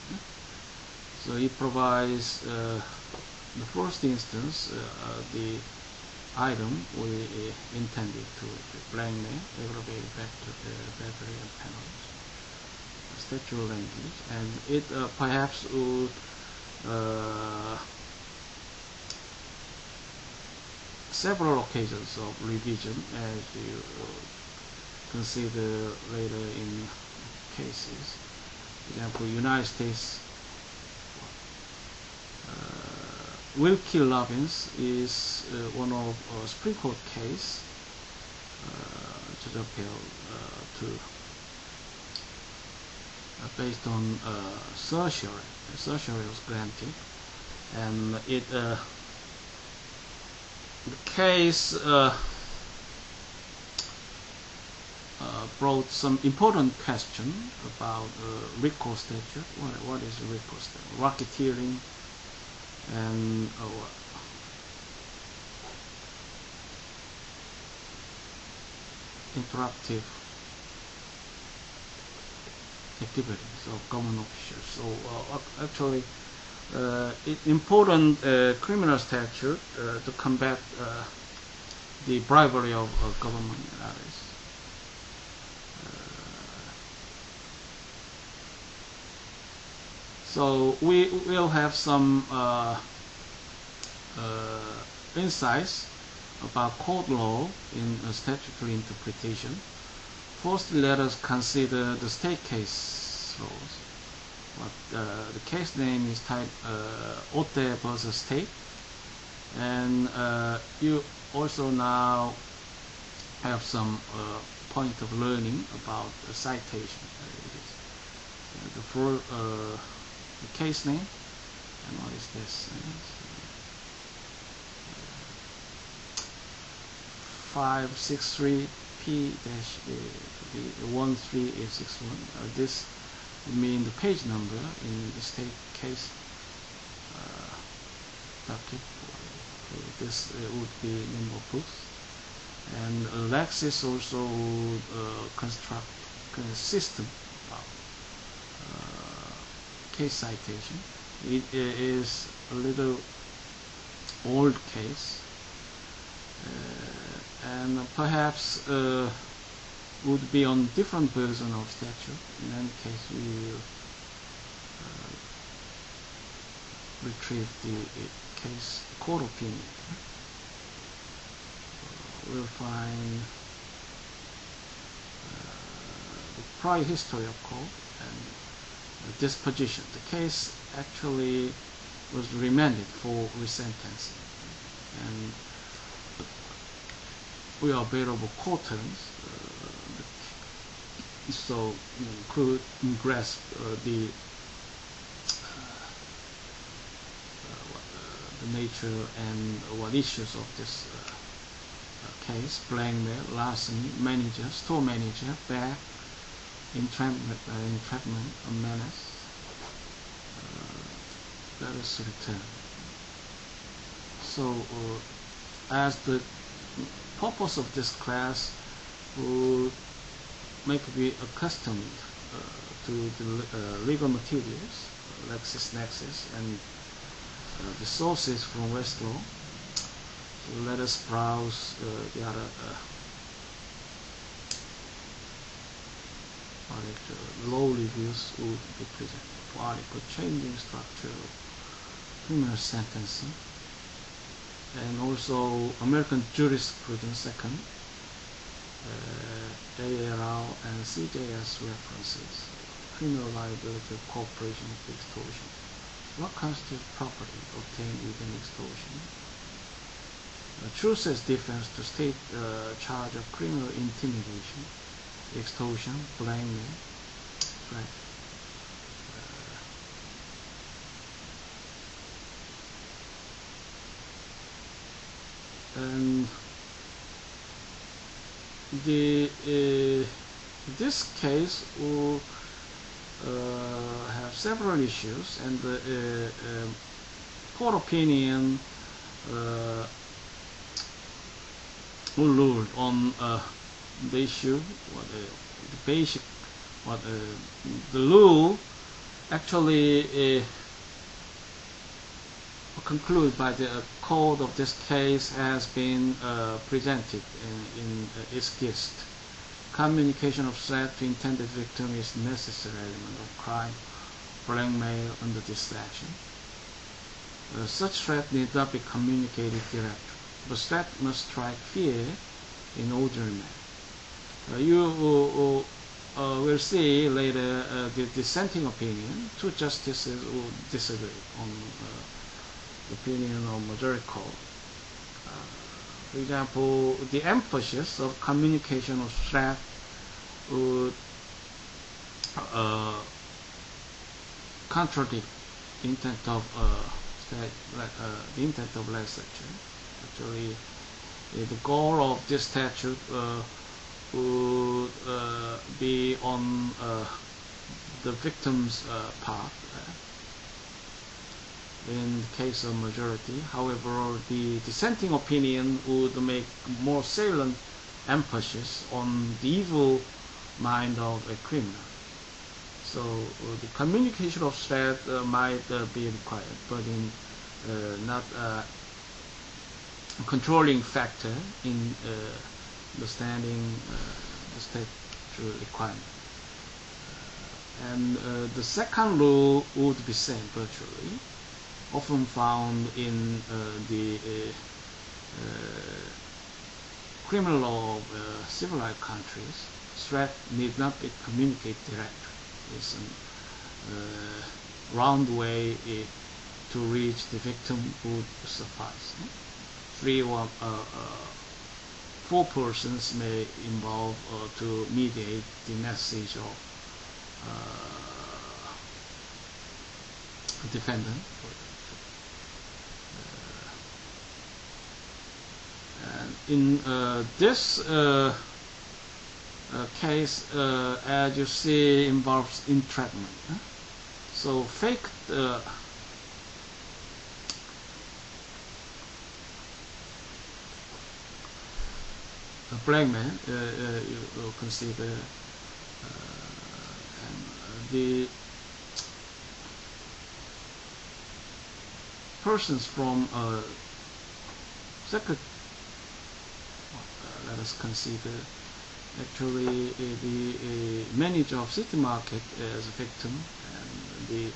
So it provides, in the first instance, the item we intended to blankmail, aggravate battery and penalties, statute language, and it perhaps would several occasions of revision as you consider later in cases. For example, United States Wilkie Robbins is one of Supreme Court case to the appeal based on certiorari. Certiorari was granted, and it the case brought some important question about RICO statute. What is RICO statute? Racketeering and interruptive activities of government officials. So actually, important criminal statute to combat the bribery of government areas. So we will have some insights about court law in statutory interpretation. First, let us consider the state case laws. The case name is typed Otte versus State, and you also now have some point of learning about the citation. The case name, and what is this? 563P-13A61. This would mean the page number in the state case docket. This would be number of proofs. And Lexis also would construct a system of case citation. It is a little old case, and perhaps would be on different version of statute. In any case, we will retrieve the case court opinion. We'll find the prior history of court and disposition. The case actually was remanded for resentencing, and we are available court terms, so you could grasp the nature and what issues of this case: blackmail, larceny, manager, store manager, bag, entrapment, or menace. Let us return. So as the purpose of this class would make me accustomed to the legal materials, LexisNexis, and the sources from Westlaw. So let us browse the other law reviews would be presented for article changing structure of criminal sentencing, and also American jurisprudence second, ARR and CJS references, criminal liability of cooperation with extortion. What constitutes property obtained within extortion? True says defense to state charge of criminal intimidation, extortion, blackmail, right? And this case will have several issues, and the court opinion will rule on the issue, the basic, the rule actually concluded by the court of this case has been presented in its gist. Communication of threat to intended victim is necessary element of crime, blackmail under this section. Such threat need not be communicated directly. The threat must strike fear in ordinary manner. You will see later the dissenting opinion. Two justices will disagree on the opinion of majority court. For example, the emphasis of communication of threat would contradict the intent of the intent of legislature. Actually, the goal of this statute would be on the victim's part. In the case of majority, however, the dissenting opinion would make more salient emphasis on the evil mind of a criminal. So the communication of threat might be required, but in not a controlling factor in understanding the statute requirement. And the second rule would be same virtually, often found in the criminal law of civilized countries. Threat need not be communicated directly. It's a round way to reach the victim would suffice. 3 or 4 persons may involve to mediate the message of defendant. And in this case, as you see, involves entrapment. So fake blackmail you will consider, and the persons from second. Let us consider actually the manager of city market as a victim, and the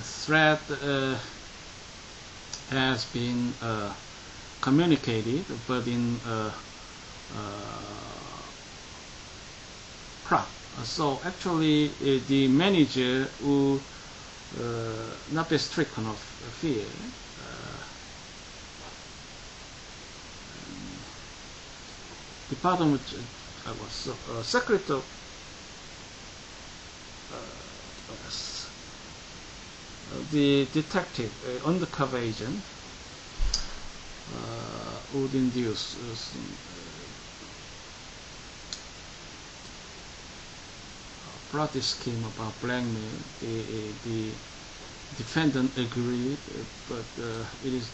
threat has been communicated, but in Prague. So actually the manager will not be stricken of fear. Department was secretary the detective, undercover agent, would induce plot scheme about blackmail. The defendant agreed, but it is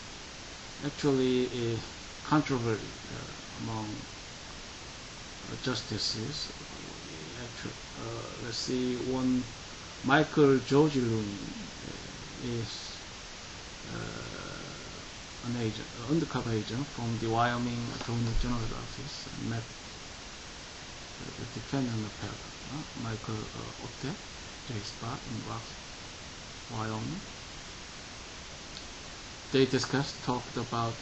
actually a controversy among justices. Actually, let's see, one Michael George Looney is an agent, undercover agent from the Wyoming Attorney General's office, and met the defendant appellant, Michael Otte, J-Spot in Wyoming. They talked about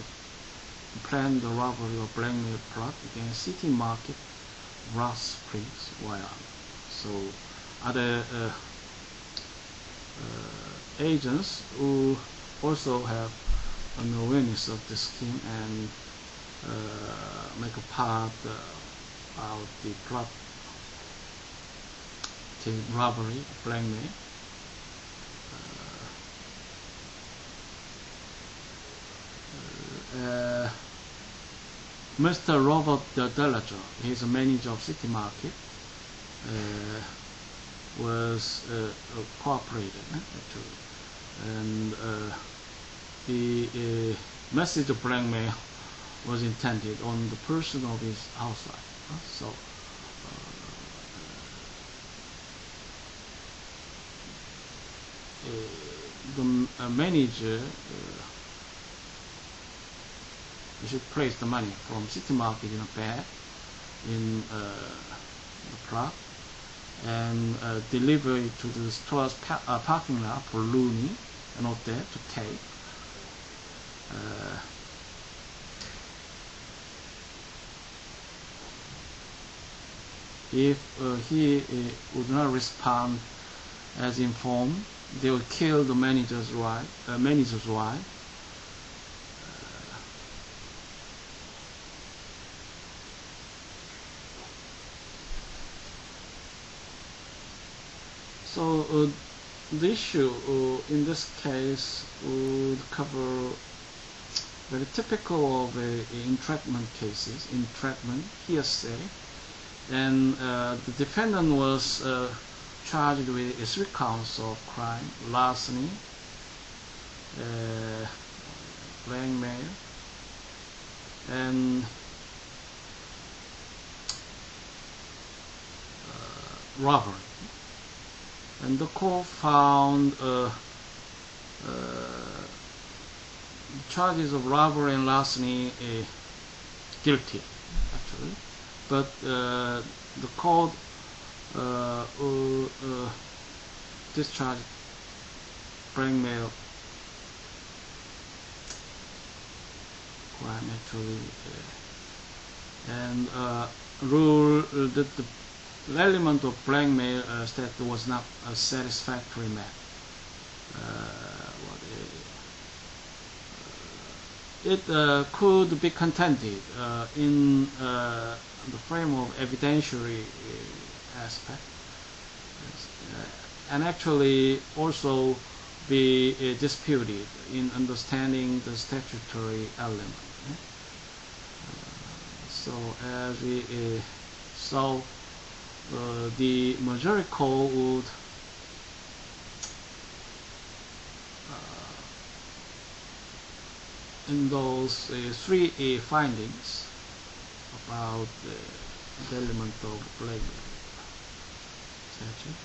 planned robbery or blackmail plot against City Market, Ross Springs, Wyoming. So other agents who also have an awareness of the scheme and make a part about the plot, robbery, blackmail. Mr. Robert Dellinger, he's a manager of City Market, was cooperated actually, and the message of blackmail was intended on the person of his housewife. So the manager should place the money from City Market in a bag in the plot and deliver it to the store's parking lot for Looney and Otte to take. If he would not respond as informed, they would kill the manager's wife. So the issue in this case would cover very typical of entrapment cases, hearsay, and the defendant was charged with 3 counts of crime: larceny, blackmail, and robbery. And the court found charges of robbery and larceny guilty, actually, but the court discharged blackmail crime actually, and ruled that the element of blackmail that was not satisfactory met. It could be contended in the frame of evidentiary aspect, and actually also be disputed in understanding the statutory element. So as we saw, the majority court would endorse 3 findings about the element of blackmail statute.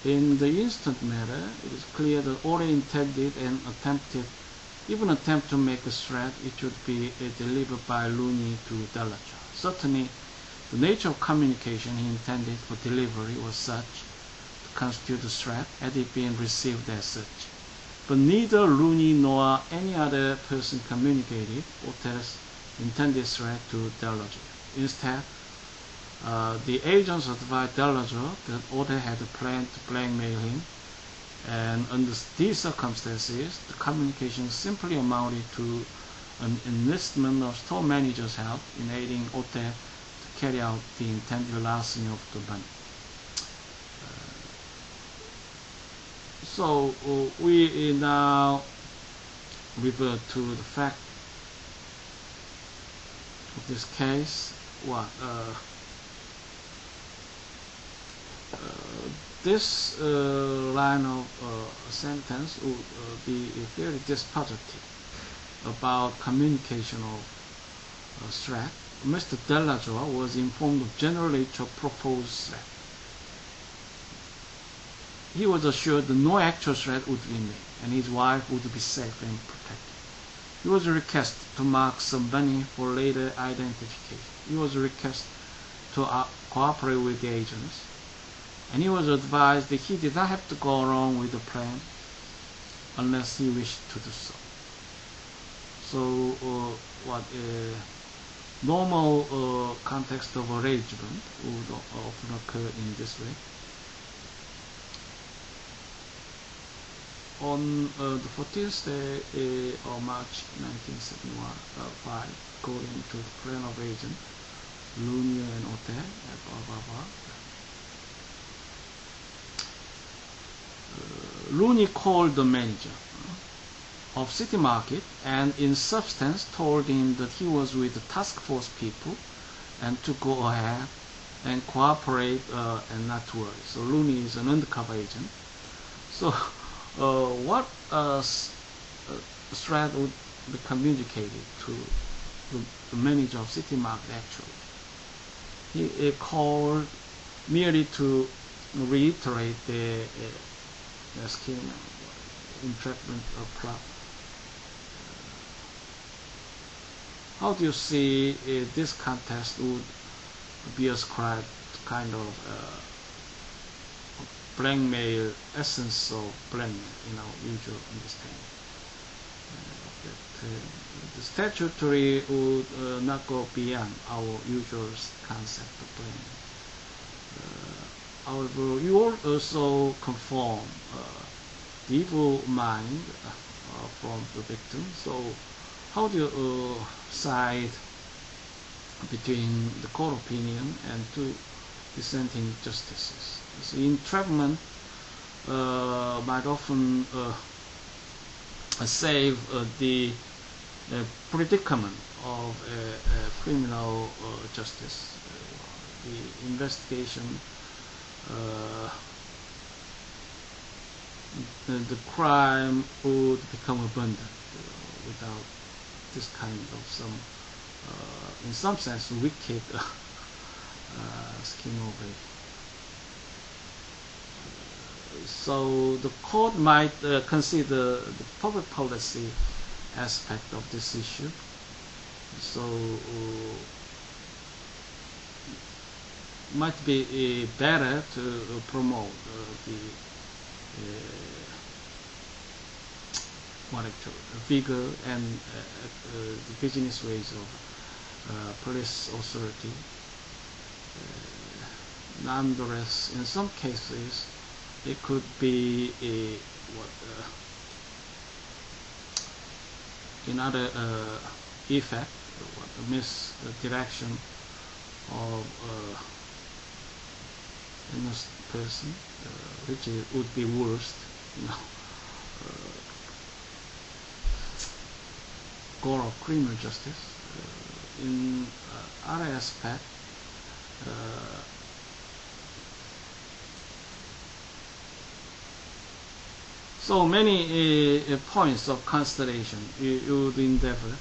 In the instant matter, it is clear that all intended and even attempt to make a threat, it should be delivered by Looney to Dellinger. Certainly, the nature of communication he intended for delivery was such to constitute a threat had it been received as such. But neither Looney nor any other person communicated Otte's intended threat to Dellinger. Instead, the agents advised Dellinger that Otte had planned to blackmail him, and under these circumstances, the communication simply amounted to an enlistment of store manager's help in aiding Otte to carry out the intended larceny of the money. So we now revert to the fact of this case, this line of sentence would be very dispositive about communication of threat. Mr. Delajor was informed of General Legislature's proposed threat. He was assured that no actual threat would be made, and his wife would be safe and protected. He was requested to mark some money for later identification. He was requested to cooperate with the agents, and he was advised that he did not have to go along with the plan unless he wished to do so. So, normal context of arrangement would often occur in this way. On the 14th day of March 1975, according to the plan of agent, Looney and Hotel, blah blah blah. Looney called the manager of City Market and in substance told him that he was with the task force people and to go ahead and cooperate and not to worry. So Looney is an undercover agent. So what threat would be communicated to the manager of City Market actually? He called merely to reiterate the scheme, entrapment plot. How do you see this context would be ascribed kind of blackmail, essence of blackmail in our usual understanding? The statutory would not go beyond our usual concept of blackmail. However, you also confirm the evil mind from the victim. So how do you side between the court opinion and two dissenting justices? So entrapment might often save the predicament of a criminal justice. The investigation, the crime would become abundant without this kind of some, in some sense, wicked scheme of it. So the court might consider the public policy aspect of this issue. So might be better to promote the vigor and the business ways of police authority. Nonetheless, in some cases, it could be another effect, a misdirection of innocent person, which would be worst, goal of criminal justice. In other aspect, so many points of consideration you would endeavor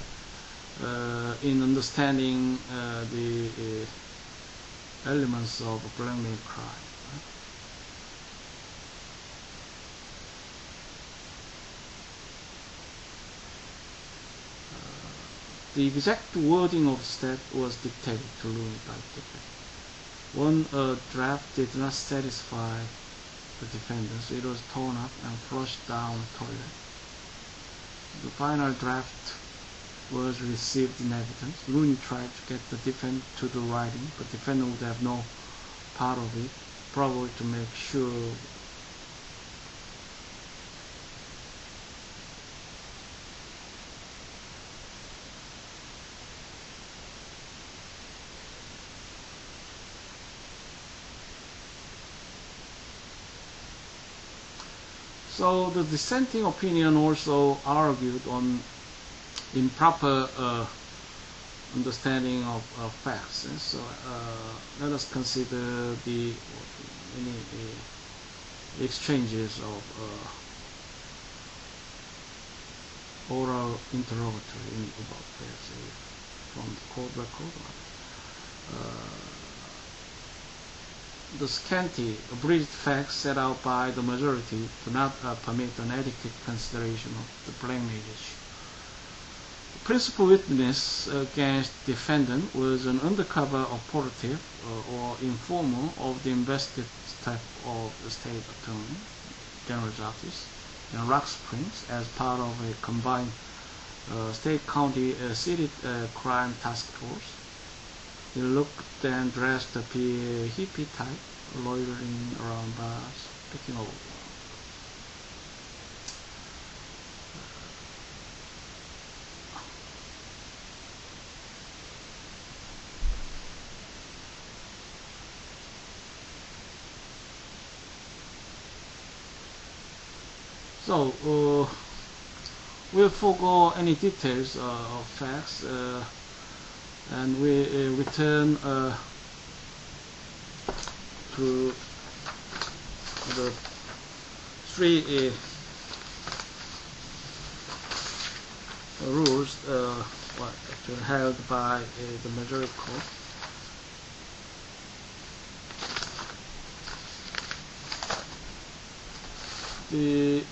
in understanding the elements of blackmail crime. The exact wording of the statute was dictated to Looney by the defendant. One draft did not satisfy the defendants. It was torn up and flushed down the toilet. The final draft was received in evidence. Looney tried to get the defendant to the writing, but the defendant would have no part of it, probably to make sure So the dissenting opinion also argued on improper understanding of facts. So let us consider the many exchanges of oral interrogatory about facts from the court record. The scanty, abridged facts set out by the majority do not permit an adequate consideration of the blackmailage. The principal witness against defendant was an undercover operative or informer of the investigative staff of the state attorney general's office in Rock Springs as part of a combined state-county city crime task force. He looked and dressed to be a hippie type, loitering around bars, picking over. So, we'll forego any details of facts and we return to the three rules actually held by the majority court. The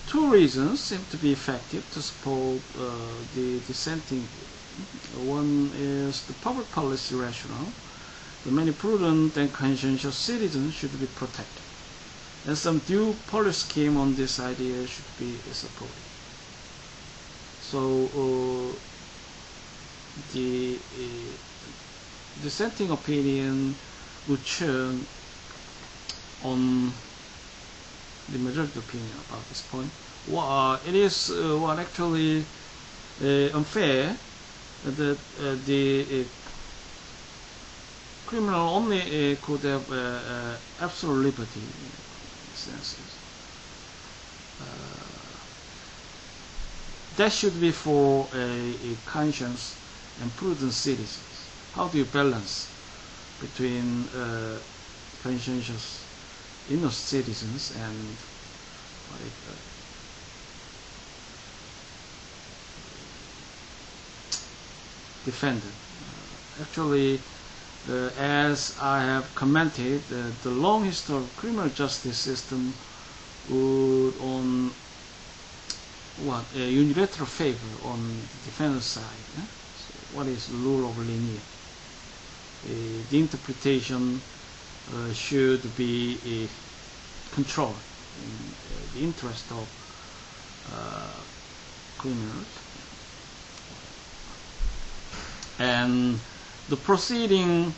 two reasons seem to be effective to support the dissenting view. One is the public policy rationale. The many prudent and conscientious citizens should be protected, and some due policy scheme on this idea should be supported. So the dissenting opinion would turn on the majority opinion about this point. It is actually unfair that the criminal only could have absolute liberty in senses. That should be for a conscious and prudent citizens. How do you balance between conscientious innocent citizens and defendant? Actually, as I have commented, the long history of criminal justice system would on a unilateral favor on the defendant's side. So what is the rule of lenient? The interpretation should be controlled in the interest of criminals, and the proceeding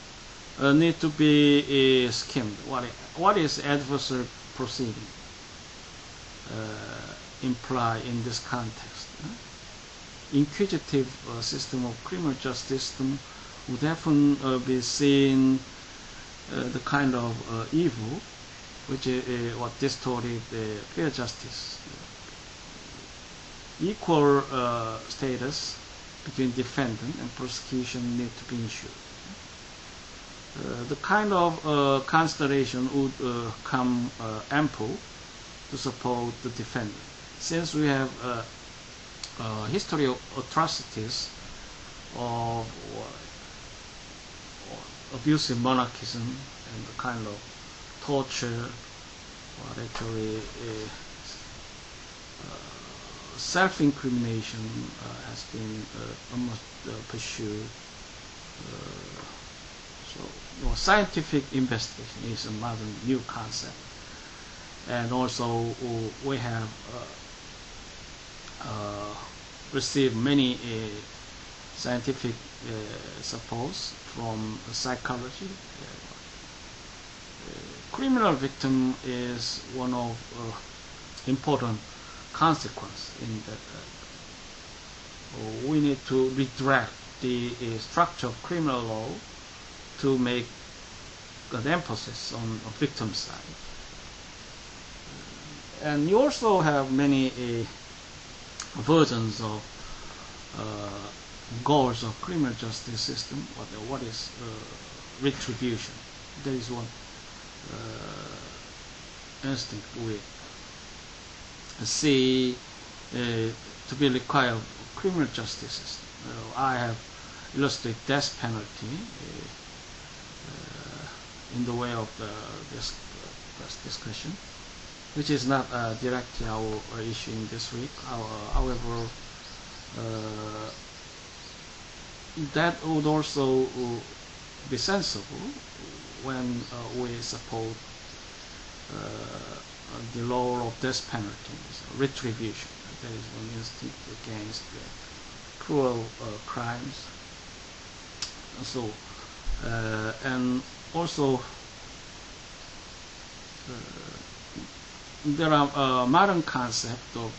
need to be skimmed. What is adversary proceeding imply in this context? Inquisitive system of criminal justice system would often be seen the kind of evil which what distorted fair justice. Equal status between defendant and prosecution need to be ensured. The kind of consideration would come ample to support the defendant. Since we have a history of atrocities of abusive monarchism and the kind of torture, or actually self-incrimination has been almost pursued. So scientific investigation is a modern new concept, and also we have received many scientific supports from psychology. Criminal victim is one of important consequence in that we need to redirect the structure of criminal law to make an emphasis on the victim side. And you also have many versions of goals of criminal justice system. What is retribution? There is one instinct we see to be required of criminal justice system. I have illustrated death penalty in the way of this discussion, which is not directly our issue in this week. However, that would also be sensible when we support the law of death penalty, retribution. There is one instinct against cruel crimes. So, and also there are modern concepts of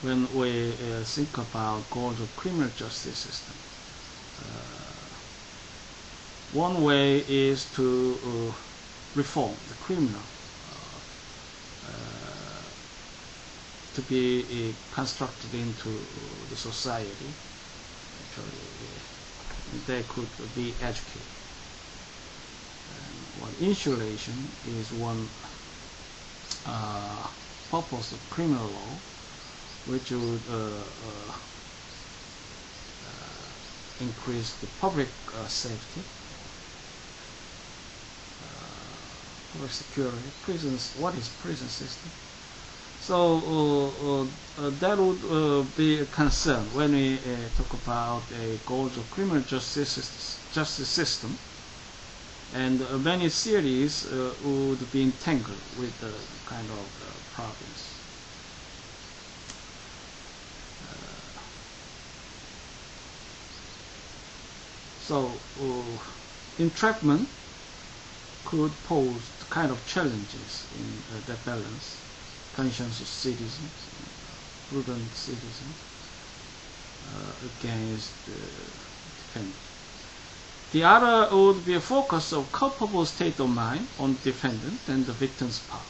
when we think about goals of criminal justice system. One way is to reform the criminal to be constructed into the society. Actually, they could be educated. And insulation is one purpose of criminal law, which would increase the public safety, public security, prisons. What is prison system? So that would be a concern when we talk about a goals of criminal justice system, and many theories would be entangled with the kind of problems. So entrapment could pose kind of challenges in that balance. Conscientious citizens, prudent citizens against defendant. The other would be a focus of culpable state of mind on the defendant and the victim's part.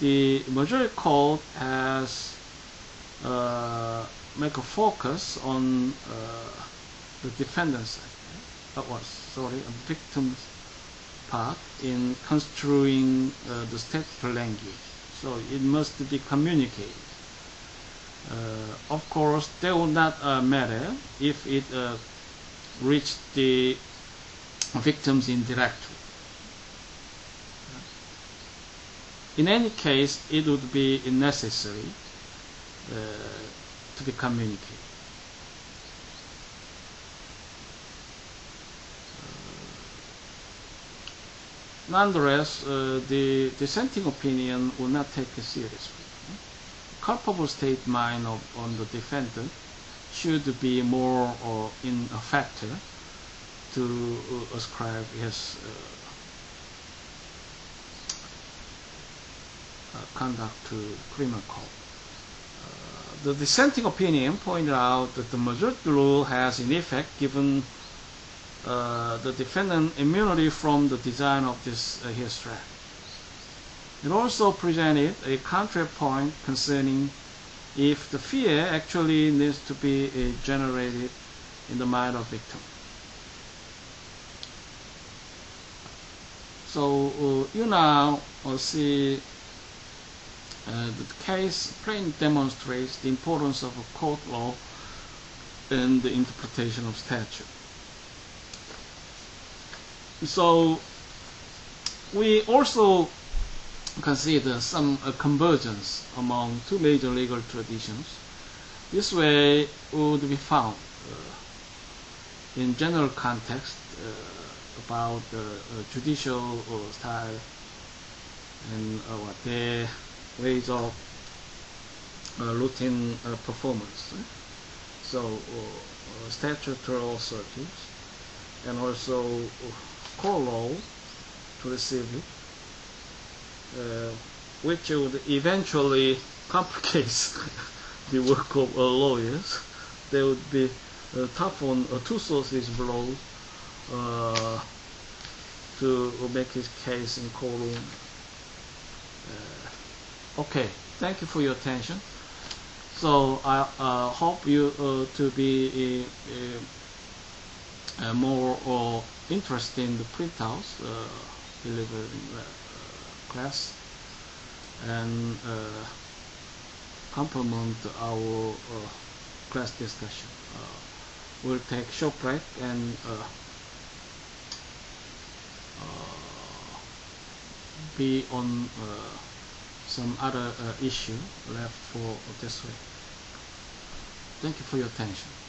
The majority court has make a focus on the defendant's side, on the victim's part in construing the statutory language. So it must be communicated. Of course, that would not matter if it reached the victims indirectly. In any case, it would be necessary to be communicated. Nonetheless, the dissenting opinion will not take it seriously. Culpable state mind on the defendant should be more in a factor to ascribe his conduct to criminal court. The dissenting opinion pointed out that the majority rule has in effect given the defendant immunity from the design of this history. It also presented a counterpoint concerning if the fear actually needs to be generated in the mind of victim. So you now see the case plainly demonstrates the importance of a court law and the interpretation of statute. So we also consider some convergence among two major legal traditions. This way would be found in general context about judicial style and their ways of routine performance. So statutory authorities and also core law to the civil, which would eventually complicate the work of lawyers. They would be tough on two sources below to make his case in courtroom. Okay, thank you for your attention. So I hope you to be more interested in the printouts delivered in the class, and complement our class discussion. We'll take short break and be on some other issue left for this week. Thank you for your attention.